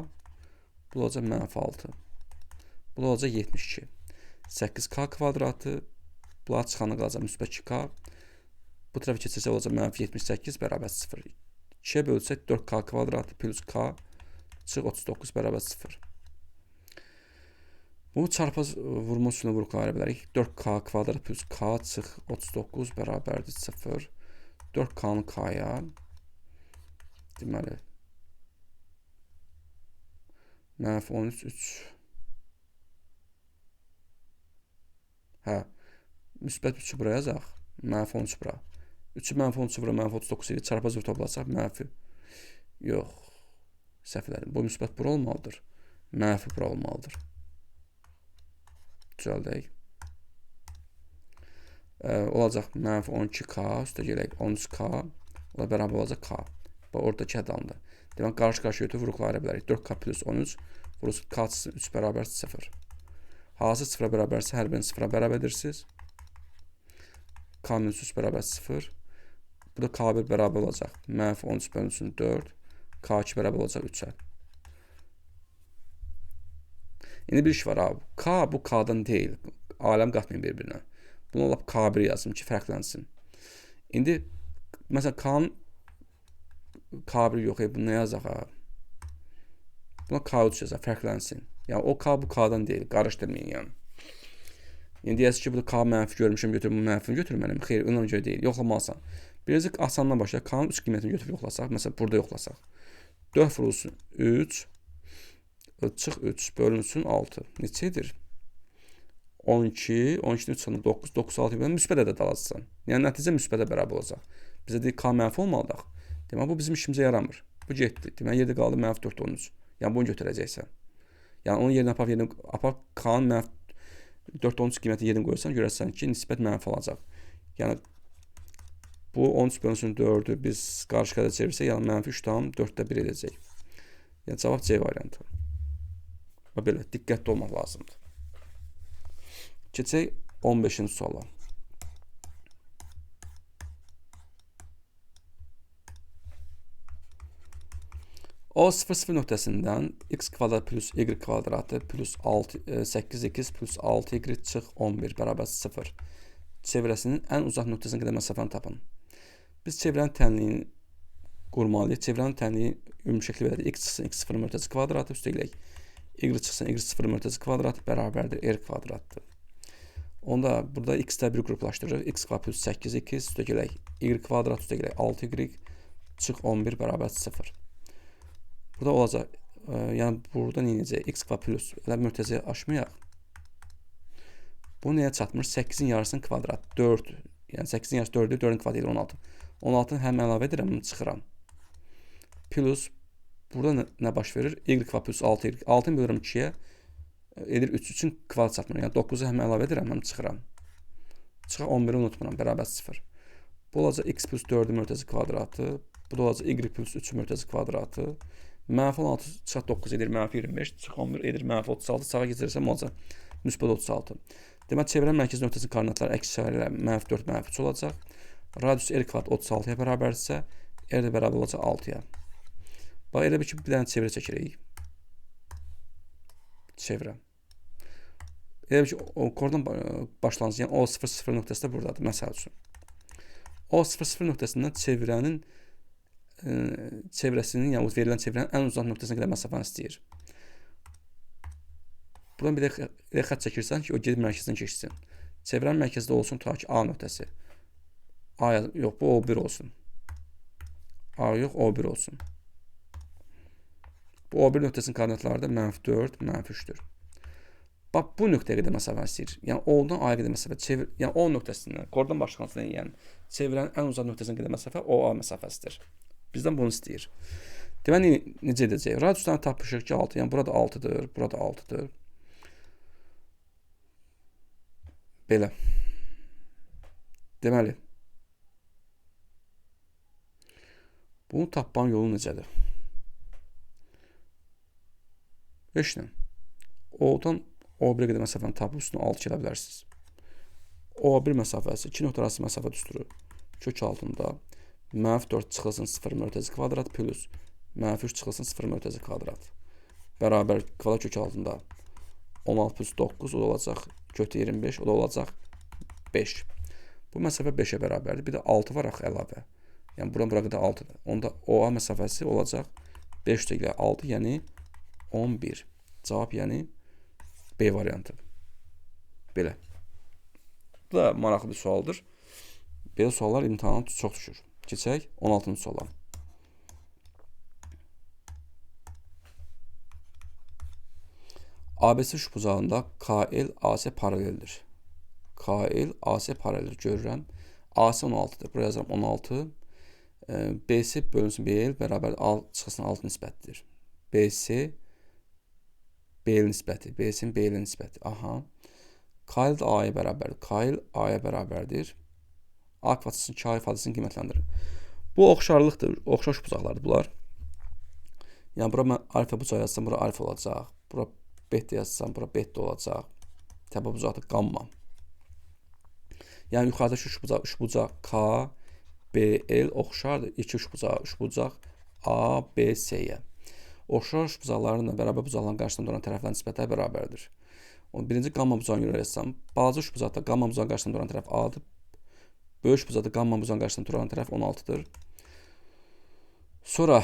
Bu olacaq mənfi 6. Bu olacaq 72. 8k kvadratı. Bunlar çıxanı qalacaq müsbət 2k. Bu tərəfə keçəcək olacaq mənfi 78 bərabər 0. 2-yə bölsək 4k kvadratı plus k çıx 39 bərabər 0. Bunu çarpaz vurma üsuluna vuruq ayıra bilərik. 4k kvadrat plus k çıx 39 bərabərdir 0. 4k-nı k-ya deməli mənfi 13 3. Hə. Müsbət 3-ü buraya yazaq. Mənfi 13 bura. 3-ü mənfi 13 bura mənfi 39 ilə çarpaz vur toplasaq mənfi. Yox. Səhv elədim. Bu müsbət bura olmalıdır. Mənfi bura olmalıdır. Düzəldək. Olacaq mənfi 12k üstə gələk 13k. O da bərabər olacaq k. Bu oradakı ədamdır. Demək qarşı-qarşı götürüb vuruqla ayıra bilərik. 4k plus 13 vurulsun k çıxsın 3 bərabər 0. Hansı 0-a bərabərsə hər birini 0-a bərabər edirsiniz. K minus 3 bərabər 0. Bu da K1 bərabər olacaq. Mənfi 13 bölünsün 4. K2 bərabər olacaq 3-ə. İndi bir iş var abi. K bu K'dan deyil. Aləm qatmayın bir-birinə. Bunu olub K1 yazım ki, fərqlənsin. İndi məsələn K'nın K1 yox, bunu nə yazaq ha? Buna K3 yazaq, fərqlənsin. Yəni o K bu K'dan deyil, qarışdırmayın yəni. Yəni deyəsiniz ki, bu da K mənfi görmüşəm, götürüm, bu mənfini götürməliyim. Xeyr, ona görə deyil, yoxlamalısan. Birazcık asandan başlayaq. K'nın 3 qiymətini götürüb yoxlasaq, məsələn burada yoxlasaq. 4 vurulsun 3 çıx 3 bölünsün 6. Neçədir? 12, 12-dən 3 çıxanda 9, 9, 6 ilə müsbət ədəd alacaqsan. Yəni nəticə müsbətə bərabər olacaq. Bizə deyək K mənfi olmalıdır. Deməli bu bizim işimizə yaramır. Bu getdi. Deməli yerdə qaldı mənfi 4, 13. Yəni bunu götürəcəksən. Yəni onun yerinə apar K'nın mənfi 4, 13 qiyməti yerinə qoyursan, görərsən ki, nisbət mənfi olacaq. Yəni bu 13 bölünsün 4-ü biz qarşı-qarşıya çevirsək, yəni mənfi 3,4-də 1 edəcək. Yəni cavab C variantı. Və belə diqqətli olmaq lazımdır. Keçək 15-ci suala. O 0,0 nöqtəsindən x kvadrat plus y kvadratı plus 8x plus 6y çıx 11 bərabər 0 çevrəsinin ən uzaq nöqtəsinə qədər məsafəni tapın. Biz çevrənin tənliyini qurmalıyıq. Çevrənin tənliyi ümumi şəkli belədir. X çıxsın x0 mötəsi kvadratı üstəgələk y çıxsın y0 mötəsi kvadratı bərabərdir r kvadratdır. Onda burada x-də bir qruplaşdırırıq. X kvadrat plus 8x üstəgələk y kvadrat üstəgələk 6y çıx 11 bərabər 0. Burada olacaq, yəni burada neyəcək? X kvadrat plus, elə mötəziyə aşmayaq. Bu nəyə çatmır? 8-in yarısının kvadrat, 4. Yəni 8-in yarısı 4-dür, 4-ün kvadrat edir 16. 16-nı həm əlavə edirəm, bunu çıxıram. Plus, burada nə baş verir? Y kvadrat plus 6y. 6-nı bölürəm 2-yə, edir 3 üçün kvadrat çatmır. Yəni 9-u həm əlavə edirəm, həm çıxıram. Çıxar 11-i unutmuram, bərabər 0. Bu olacaq x plus 4-ün mötəzi kvadratı. Bu da olacaq y plus 3-ün mötəzi kvadratı. Mənfi 16 çıxaq 9 edir, mənfi 25, çıxaq 11 edir, mənfi 36, sağa gecirirsəm olacaq müsbət 36. Demək, çevrənin mərkəzi nöqtəsinin koordinatları əks işarələ mənfi 4, mənfi 3 olacaq. Radius r kvadrat 36-ya bərabərdirsə, r də bərabər olacaq 6-ya. Bax, elə bir ki, bir dənə çevrə çəkirik. Çevrə. Elə bir ki, o koordinat başlanıcı, yəni O00 nöqtəsi də buradadır, məsəl üçün. O00 nöqtəsindən çevrəsinin, yəni verilən çevrənin ən uzaq nöqtəsinə qədər məsafəni istəyir. Buradan bir də xətt çəkirsən ki, o gedib mərkəzdən keçsin. Çevirən mərkəzdə olsun ta ki A nöqtəsi. A yox, bu O1 olsun. A yox, O1 olsun. Bu O1 nöqtəsinin koordinatları da -4, -3-dür. Bax, bu nöqtəyə qədər məsafə istəyir. Yəni, O-dan A-ya qədər məsafə çevir. Yəni, O nöqtəsindən, koordinat başlanğıcından yəni çevirən ən uzaq nöqtəsinə qədər məsafə OA məsafəsidir. Bizdən bunu istəyir. Deməli, necə edəcəyik? Radiusdan tapışıq ki, 6. Yəni, burada 6-dır, burada 6-dır. Belə. Deməli, bunu tapmanın yolu necədir? Heç nə. O-dan O1-ə qədər məsafəni tapıb üstünə 6 gələ bilərsiniz. O1 məsafəsi 2 nöqtə arası məsafə düsturu kök altında -4 çıxılsın 0 mərkəzi kvadrat plus -3 çıxılsın 0 mərkəzi kvadrat bərabər kvadrat kök altında 16 plus 9 o da olacaq kökdə 25 o da olacaq 5. Bu məsafə 5-ə bərabərdir. Bir də 6 var axı əlavə. Yəni bura qədər 6-dır. Onda OA məsafəsi olacaq 5 ilə 6, yəni 11. Cavab yəni B variantıdır. Belə. Bu da maraqlı bir sualdır. Belə suallar imtahana çox düşür. Keçək 16-cı suala. ABC üçbucağında KL AC paraleldir. KL AC paraleldir. Görürəm. AC 16-dır. Buraya yazıram 16. BC bölünsün BL bərabər çıxılsın 6 nisbətidir. BC BL nisbəti. BC-nin BL nisbəti. Aha. KL də A-ya bərabərdir. KL A-ya bərabərdir. A kvadratının K ifadəsini qiymətləndirir. Bu oxşarlıqdır. Oxşar bucaqlardır bunlar. Yəni bura mən alfa bucağı yazsam, bura alfa olacaq. Bura beta yazsam, bura beta olacaq. Təpə bucağı da qamma. Yəni yuxarıdakı üç bucaq K, B, L oxşardır. İki üç bucaq A, B, C-yə. Oxşar üç bucaqların da bərabər bucaqların qarşısında duran tərəflərin nisbətləri bərabərdir. Birinci qamma bucağını görə yazsam, balaca üç bucaqda qamma bucağının qarşısında duran tərəf A-dır. Böyük üç bucaqda qamma bucağının qarşısında duran tərəf 16-dır. Sonra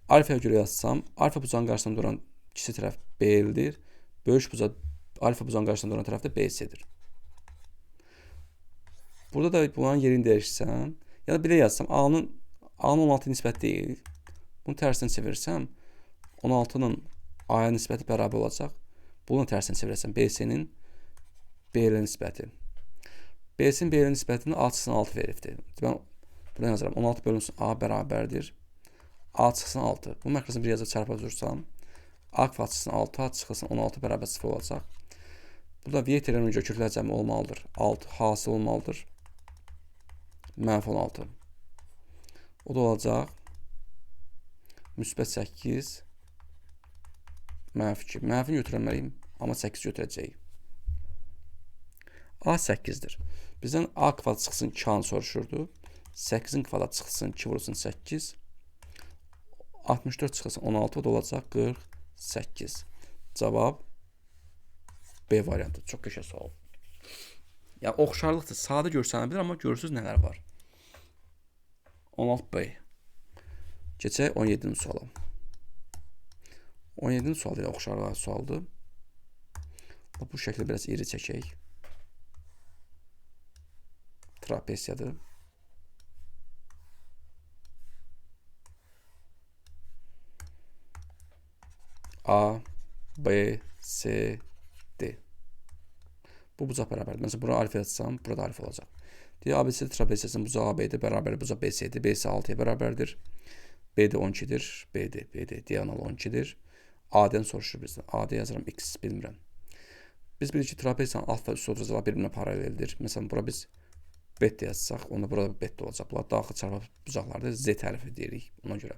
alfaya görə yazsam, alfa bucağının qarşısında duran kiçik tərəf B-dir. Böyük bucaq alfa bucağının qarşısında duran tərəf də B-dir. Burada da bunların yerini dəyişsəm, ya da belə yazsam, A-nın 16 nisbət deyil. Bunu tərsinə çevirsəm, 16-nın A-ya nisbəti bərabər olacaq. Bunu tərsinə çevirsəm, BC-nin B-lə nisbəti. BC-nin B-lə nisbətini A çıxsın 6 veribdir. Ben buradan yazıram, 16 bölünsün A bərabərdir. A çıxsın 6. Bu məxrəcini bir yazıb çarpacırsam, A kvadrat çıxsın 6, A çıxsın 16 bərabər 0 olacaq. Burada V-terinin köklər cəmi olmalıdır. 6 hasıl olmalıdır. -16. O da olacaq müsbət 8 -2. Mənfini götürəməliyim, amma 8 götürəcəyik. A 8-dir. Bizdən A kvadrat çıxsın 2-ni soruşurdu. 8-in kvadrat çıxsın 2 vurulsun 8. 64 çıxsın 16, o da olacaq 48. Cavab B variantı. Çox qəşəng sual. Yəni oxşarlıqdır. Sadə görsənə bilir, amma görürsüz nələr var. 16B. Keçək 17-ci suala. 17-ci sual ilə oxşarlığa sualdır. Bu şəkli biraz iri çəkək. Trapesiyadır. A, B, C, D. Bu bucaq bərabərdir. Məsələn, bura alfa yazsam, burada alfa olacaq. Deyək, ABC trapesiyasının bucağı AB-dir, bərabər bucaq BC-dir. BC 6-ya bərabərdir. BD 12-dir. BD diagonal 12-dir. AD-dən soruşur bizdən. AD yazıram, X bilmirəm. Biz bilirik ki, trapesiyanın alfa üstü oturacaqlar bir-birinə paraleldir. Məsələn, bura biz beta yazsaq, onda burada beta olacaq. Bunlar daxil çarpı bucaqlarda Z tərifi deyirik ona görə.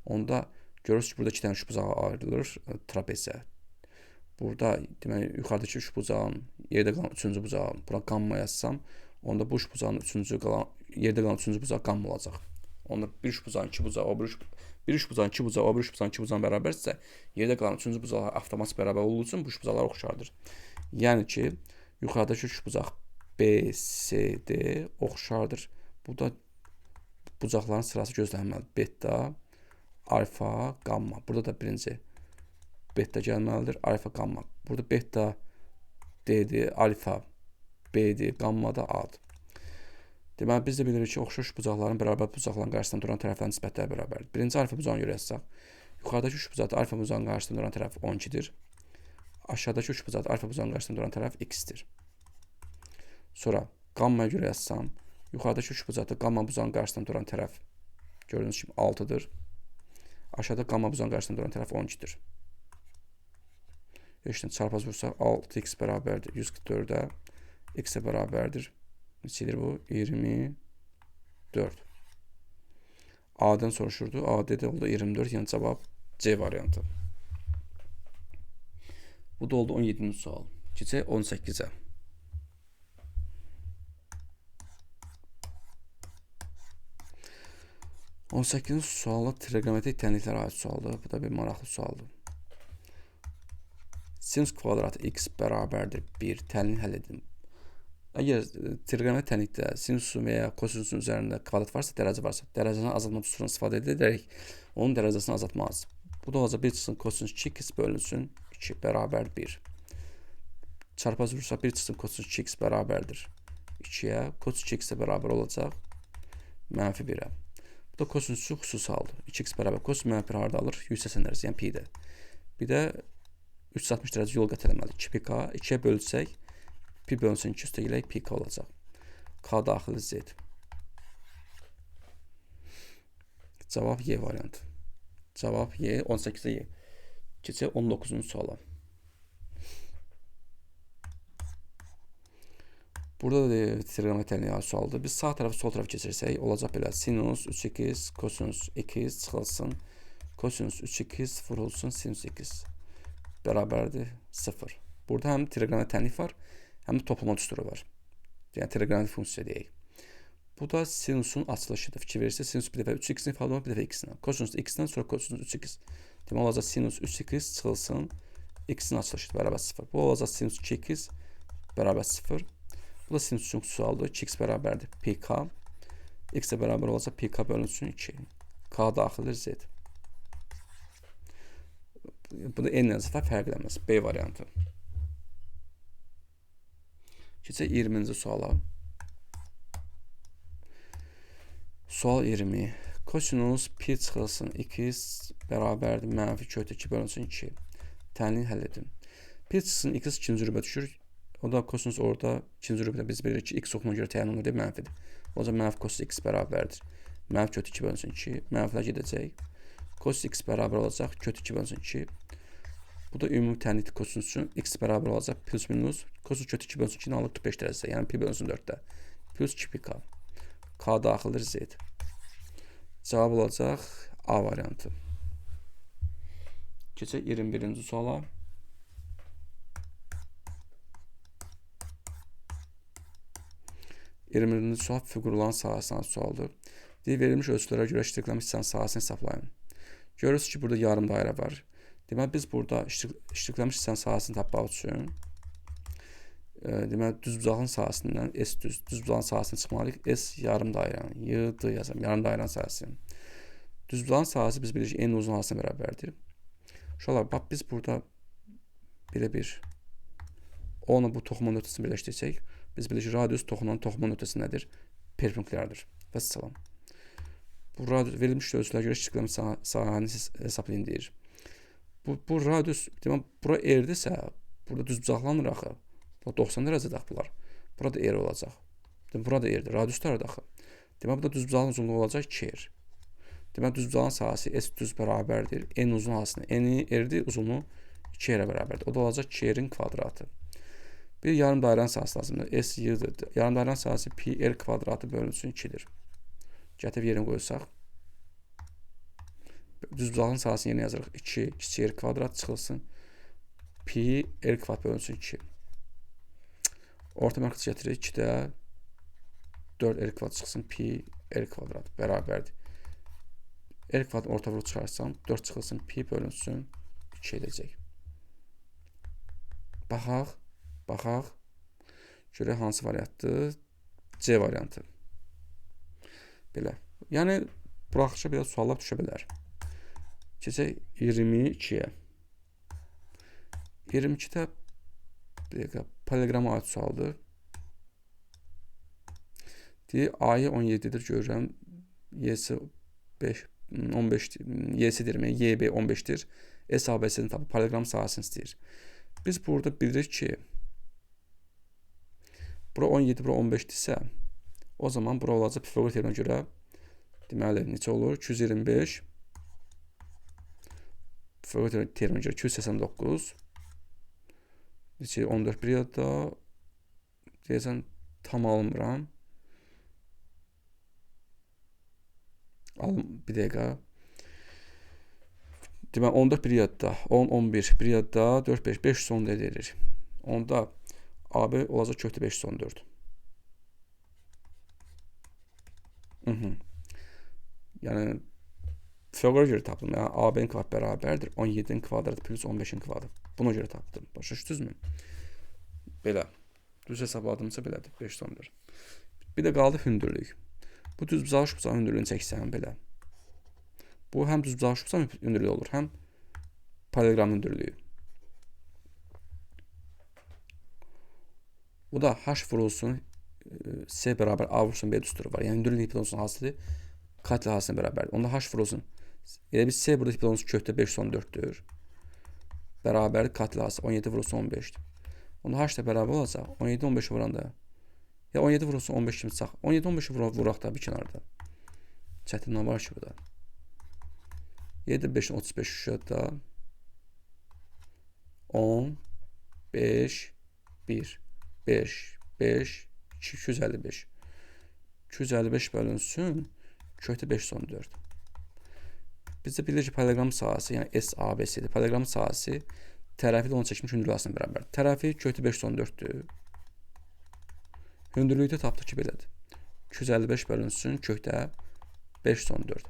Onda görürsünüz ki, burada 2 dənə üç bucağa ayrılır trapesiya. Burada deməli yuxarıdakı üç bucağın yerdə qalan üçüncü bucağı bura qamma yazsam, onda bu üç bucağın yerdə qalan üçüncü bucaq qamma olacaq. Onda bir üç bucağın iki bucağı, bir üç bucağın iki bucağı, o bir üç bucağın iki bucağın bərabərsə, yerdə qalan üçüncü bucaqlar avtomatik bərabər olduğu üçün bu üç bucaqlar oxşardır. Yəni ki, yuxarıdakı üç bucaq B, C, D oxşardır. Burada bucaqların sırası gözlənilməlidir. Beta, alfa, qamma. Burada da birinci beta gəlməlidir. Alfa, gamma. Burada beta D-dir, alfa B-dir, gamma da A-dır. Deməli, biz də bilirik ki, oxşar bucaqların bərabər bucaqların qarşısında duran tərəflərin nisbətləri bərabərdir. Birinci alfa bucağını görə yazsaq, yuxarıdakı üçbucaqda alfa bucağının qarşısında duran tərəf 12-dir. Aşağıdakı üçbucaqda alfa bucağının qarşısında duran tərəf x-dir. Sonra qammaya görə yazsam, yuxarıdakı üçbucaqda qamma bucağının qarşısında duran tərəf gördüyünüz kimi 6-dır. Aşağıda qamma bucağının qarşısında duran tərəf 12-dir. Eşitdən çarpaz vursaq 6x bərabərdir 144-ə, x-ə bərabərdir. Neçədir bu? 24. A-dən soruşurdu. A-də oldu 24. Yəni cavab C variantı. Bu da oldu 17-ci sual. Keçək 18-ə. 18-ci sualı trigonometrik tənliklərə aid sualdır. Bu da bir maraqlı sualdır. Sinus kvadratı x bərabərdir 1. Tənliyi həll edin. Əgər trigonometrik tənlikdə sinusun və ya kosinusun üzərində kvadrat varsa, dərəcə varsa, dərəcəni azaltma üsulundan istifadə edərək onun dərəcəsini azaltmalıyız. Bu da olacaq 1 çıxsın kosinus 2x bölünsün 2 bərabər 1. Çarpaz vursa 1 çıxsın kosinus 2x bərabərdir 2-yə. Kosinus 2x-ə bərabər olacaq mənfi 1-ə. Bu da kosinusun xüsusi haldır. 2x bərabər kosinus mənfi 1 harada alır? 180 dərəcə, yəni pi-də. Bir də 360 dərəcə yol qət eləməli. 2πk 2-yə bölsək pi bölünsün 2 üstə gələk πk olacaq. K daxili z. Cavab Y variantı. Cavab Y, 18-də Y. Keçək 19-cu suala. Burada da trigonometrik tənliyi sualdır. Biz sağ tərəfi sol tərəfi keçirsək, olacaq belə. Sinus 3x, kosinus 2x çıxılsın. Kosinus 3x vurulsun sinus 2x. Bərabərdir 0. Burada həm trigonometrik tənlik var, həm də toplama düsturu var. Yəni trigonometrik funksiya deyək. Bu da sinusun açılışıdır. Fikir verirsə, sinus bir dəfə 3x-in ifadə olunur, bir dəfə x-in. Kosinus x-dən sonra kosinus 3x. Demək olacaq sinus 3x çıxılsın, x-in açılışıdır, bərabər 0. Bu olacaq sinus 2x bərabər 0. Bu da sinusun xüsusi haldır. 2x bərabərdir pk. X-ə bərabər olacaq pk bölünsün 2. K daxildir z. Bu da n nəzəfə fərqlənməz. B variantı. Keçək 20-ci suala. Sual 20. Kosinus pi çıxılsın 2x bərabərdir mənfi kötü 2 bölünsün 2. Tənliyi həll edin. Pi çıxsın x ikinci rübə düşür. O da kosinus orada ikinci rübədə biz bilirik ki, x oxuna görə təyin olunur, mənfidir. O zaman mənfi kosinus x bərabərdir. Mənfi kötü 2 bölünsün 2. Mənfilər gedəcək. Kosinus x bərabər olacaq kötü 2 bölünsün 2. Bu da ümumi tənlikdir kosinus üçün. X bərabər olacaq plus minus. Kosinus kötü 2 bölünsün 2-ni alır 45 dərəcədə. Yəni pi bölünsün 4-də. Plus 2πk. K daxildir z. Cavab olacaq A variantı. Keçək 21-ci suala. Sual fiqurların sahəsindən sualdır. Verilmiş ölçülərə görə iştiqlənmiş hissənin sahəsini hesablayın. Görürsünüz ki, burada yarım dairə var. Deməli, biz burada iştiqlənmiş hissənin sahəsini tapmaq üçün deməli, düzbucağın sahəsindən S düzbucağın sahəsini çıxmalıyıq. S yarım dairənin, Y-D yazam, yarım dairənin sahəsini. Düzbucağın sahəsi biz bilirik ki, en uzun sahəsinə bərabərdir. Uşaqlar, bax, biz burada belə bir onu bu toxuma nöqtəsini birləşdirsək, biz bilirik ki, radius toxunan toxuma nöqtəsi nədir? Perpendikulyardır. Vəssalam. Bu verilmiş ölçülərə görə iştiqlənmiş sahəni hesablayın deyir. Bu radius, demək, bura R-dirsə, burada düzbucaqlanır axı. 90 dərəcədə bunlar. Burada R olacaq. Demək, burada R-dir. Radius da arada axı. Demək, burada düzbucağın uzunluğu olacaq 2R. Demək, düzbucağın sahəsi S düz bərabərdir. N uzun sahəsində. N R-dir, uzunluğu 2R-ə bərabərdir. O da olacaq 2R-in kvadratı. Bir yarım dairənin sahəsi lazımdır. S Y-dir. Yarım dairənin sahəsi pi R kvadratı bölünsün 2-dir. Gətirib yerini qoysaq. Düzbucağın sahəsini yerinə yazırıq. 2 kiçik R kvadrat çıxılsın. Pi R kvadrat bölünsün 2. Orta mərkəz gətiririk. 2-də 4 R kvadrat çıxsın. Pi R kvadrat bərabərdir. R kvadrat orta vuruq çıxarsam 4 çıxılsın. Pi bölünsün 2 edəcək. Baxaq. Görək hansı variantdır? C variantı. Belə. Yəni, buraxışa belə suallar düşə bilər. Keçək 22-yə. 22-də bir dəqiqə paralleqrama aid sualdır. Deyir, A-yı 17-dir görürəm. Y-si 5, 15, Y-si deyirəm, Y-B 15-dir. S, A-B-sini tapıb paralleqram sahəsini istəyir. Biz burada bilirik ki, bura 17, bura 15-dirsə, o zaman bura olacaq Pifaqor teoreminə görə, deməli, neçə olur? 225. Pifaqor teoreminə görə 289. Neçə? 14 bir yadda. Deyəcəm, tam almıram. Bir dəqiqə. Deməli, 14 bir yadda. 10, 11 bir yadda. 4, 5, 514 edilir. Onda AB olacaq kökdə 514. Yəni, Pifaqora görə tapdım. Yəni, AB-nin kvadratı bərabərdir 17-nin kvadratı plus 15-in kvadratı. Buna görə tapdım. Başa düşdünüzmü? Belə. Düz hesabladımsa belədir. 514. Bir də qaldı hündürlük. Bu düzbucaq bucağın hündürlüyünü çəksən belə. Bu həm düzbucaq bucağın hündürlüyü olur, həm paralleqram hündürlüyü. Bu da H vurulsun C bərabər A vurulsun B düsturu var. Yəni hündürlük hipotenuzun hasili katli hasilinə bərabərdir. Onda H vurulsun. Elə biz C burada hipotenuz kökdə 514-dür. Bərabərdir katli hasili 17 vurulsun 15-dir. Onda H da bərabər olacaq. 17 15 vuranda. Ya 17 vurulsun 15 kimi çıxaq. 17 15 vuraq da bir kənarda. Çətinlik var ki burada. 7 5 35 şüşətdə 10 5 1 5 5 255. 255 bölünsün kökdə 514. Bizdə bilirik ki, paralleqram sahəsi, yəni SABC-dir. Paralleqram sahəsi tərəfi ilə onu çəkmiş hündürlük arasına bərabərdir. Tərəfi kökdə 514-dür. Hündürlükdə tapdıq ki, belədir. 255 bölünsün kökdə 514.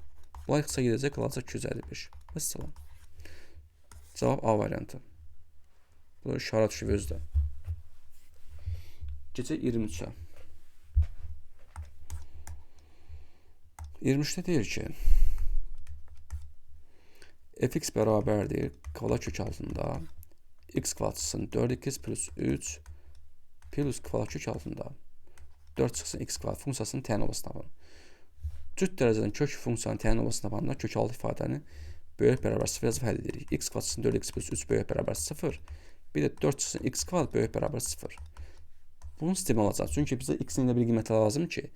Bunlar qısa gedəcək, qalacaq 255. Vəssalam. Cavab A variantı. Bu işarə düşüb özdə. Keçək 23-ə. 23-də deyir ki, fx bərabərdir kvadrat kök altında x kvadratçısının 4x plus 3 plus kvadrat kök altında 4 çıxsın x kvadrat funksiyasının təyin olmasını tapın. Cüt dərəcədən kök funksiyanın təyin olmasını tapanda kök altı ifadəni böyük bərabər 0 yazıb həll edirik. X kvadratçısının 4x plus 3 böyük bərabər 0. Bir də 4 çıxsın x kvadrat böyük bərabər 0. Bunun sistemi alacaq. Çünki bizə x-in də bir qiyməti lazım ki,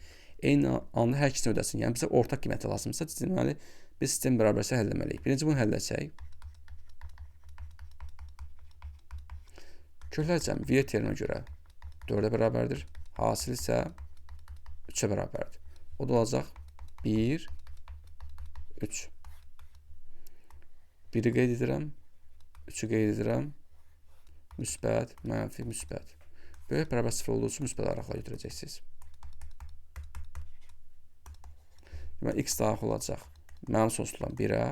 eyni anda hər ikisini ödəsin. Yəni bizə ortaq qiyməti lazımsa, deməli biz sistem bərabərsə həll etməliyik. Birinci bunu həll etsək. Köklər cəmi V teoreminə görə 4-ə bərabərdir. Hasil isə 3-ə bərabərdir. O da olacaq 1 3. 1-i qeyd edirəm. 3-ü qeyd edirəm. Müsbət, mənfi, müsbət. Böyük bərabər 0 olduğu üçün müsbət araqla götürəcəksiniz. Deməli, x daxil olacaq. Mənim sonsuzluğa 1-ə,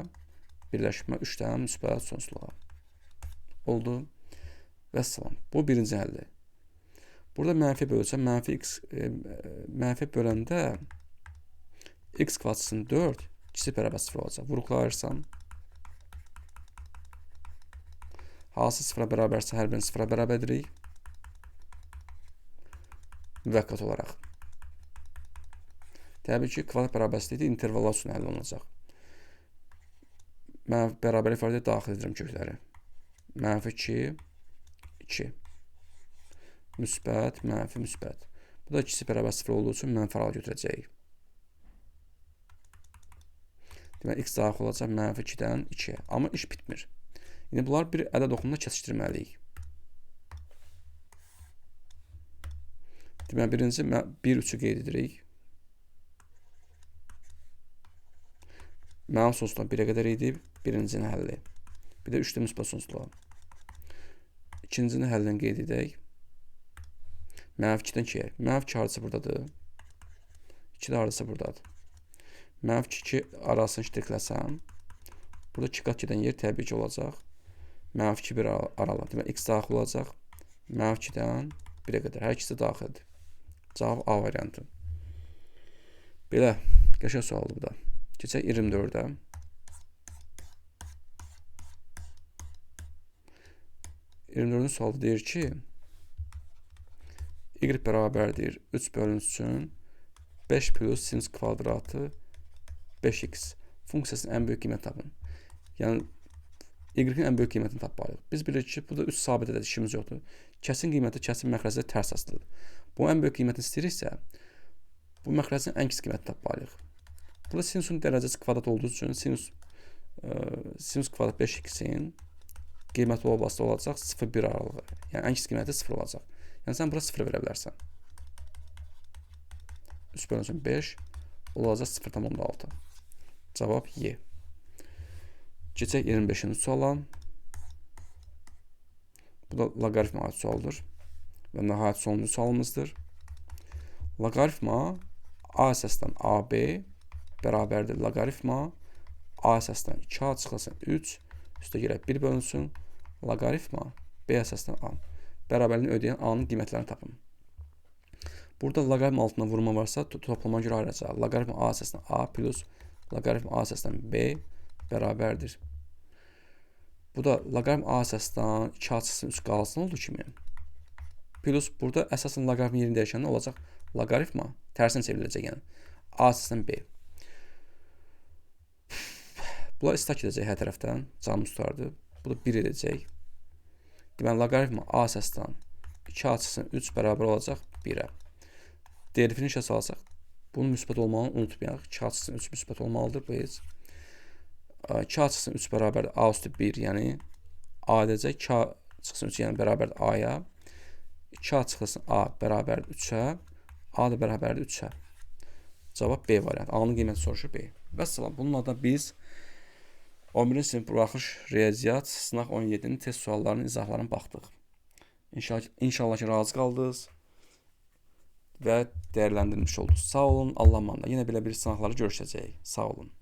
birləşmə 3-dən müsbət sonsuzluğa. Oldu. Vəssalam. Bu birinci həlli. Burada mənfi böləcəm. Mənfi böləndə x kvadratçısının 4, kiçik bərabər 0 olacaq. Vuruqlayırsam. Hasil 0-a bərabərsə hər birini 0-a bərabər edirik. Müvəqqət olaraq. Təbii ki, kvadrat bərabərsizlikdə intervallar üçün həll olunacaq. Mən bərabər ifadəyə daxil edirəm kökləri. Mənfi 2, 2. Müsbət, mənfi, müsbət. Bu da ikisi bərabər 0 olduğu üçün mənfi aralı götürəcəyik. Deməli, x daxil olacaq mənfi 2-dən 2-yə. Amma iş bitmir. İndi bunlar bir ədəd oxumunda kəsişdirməliyik. Deməli, birinci 1-3-ü qeyd edirik. Mənim sonsuzluğa 1-ə qədər idi, birincinin həlli. Bir də 3-də müsbət sonsuzluğa. İkincinin həllini qeyd edək. Mənfi 2-dən 2-yə. Mənfi 2 hardasa buradadır. 2 də hardasa buradadır. Mənfi 2 arasını iştiqləsəm, burada 2 qat gedən yer təbii ki olacaq. Mənfi 2 bir aralı. Deməli, x daxil olacaq. Mənfi 2-dən 1-ə qədər. Hər ikisi daxildir. Cavab A variantı. Belə, qəşəng sualdır bu da. Keçək 24-ə. 24-cü sualda deyir ki, y bərabərdir 3 bölünsün 5 plus sinus kvadratı 5x funksiyasının ən böyük qiymət tapın. Yəni y-in ən böyük qiymətini tapmalıyıq. Biz bilirik ki, burada 3 sabitədir, işimiz yoxdur. Kəsin qiyməti kəsin məxrəcdə tərs asılıdır. Bu ən böyük qiymətini istəyiriksə, bu məxrəcin ən kiçik qiymətini tapmalıyıq. Burada sinusun dərəcəsi kvadrat olduğu üçün sinus kvadrat 5x-in qiyməti olacaq 0-1 aralığı. Yəni ən kiçik qiyməti 0 olacaq. Yəni sən bura 0 verə bilərsən. 3 bölünsün 5 olacaq 0,6. Cavab Y. Keçək 25-ci suala. Bu da loqaritma aid sualdır və nəhayət sonuncu sualımızdır. Loqaritma A əsasdan AB bərabərdir loqaritma A əsasdan 2A çıxılsın 3 üstə gələk 1 bölünsün loqaritma B əsasdan A bərabərliğini ödəyən A-nın qiymətlərini tapın. Burada loqaritma altına vurma varsa toplama görə ayıracaq. Loqaritma A əsasdan A plus loqaritma A əsasdan B bərabərdir. Bu da loqaritma A əsasdan 2A çıxsın 3 qalsın olduğu kimi. Plus burada əsasən loqaritma yerini dəyişəndə olacaq loqaritma tərsinə çevriləcək yəni. A əsasdan B. Bunlar istak edəcək hər tərəfdən. Canımız tutardı. Bu da 1 edəcək. Deməli, loqaritma A əsasdan 2A çıxsın 3 bərabər olacaq 1-ə. Definisiya salsaq, bunun müsbət olmağını unutmayaq. 2A çıxsın 3 müsbət olmalıdır. Bu heç. 2A çıxsın 3 bərabərdir A üstü 1, yəni A edəcək. 2A çıxsın 3, yəni bərabərdir A-ya. 2A çıxsın A bərabərdir 3-ə. A da bərabərdir 3-ə. Cavab B variantı. A-nın qiyməti soruşur B. Vəssalam. Bununla da biz 11-ci sinif buraxış riyaziyyat sınaq 17-nin test suallarının izahlarına baxdıq. İnşallah ki, razı qaldınız və dəyərləndirilmiş oldu. Sağ olun, Allah'a emanet. Yenə belə bir sınaqları görüşəcəyik. Sağ olun.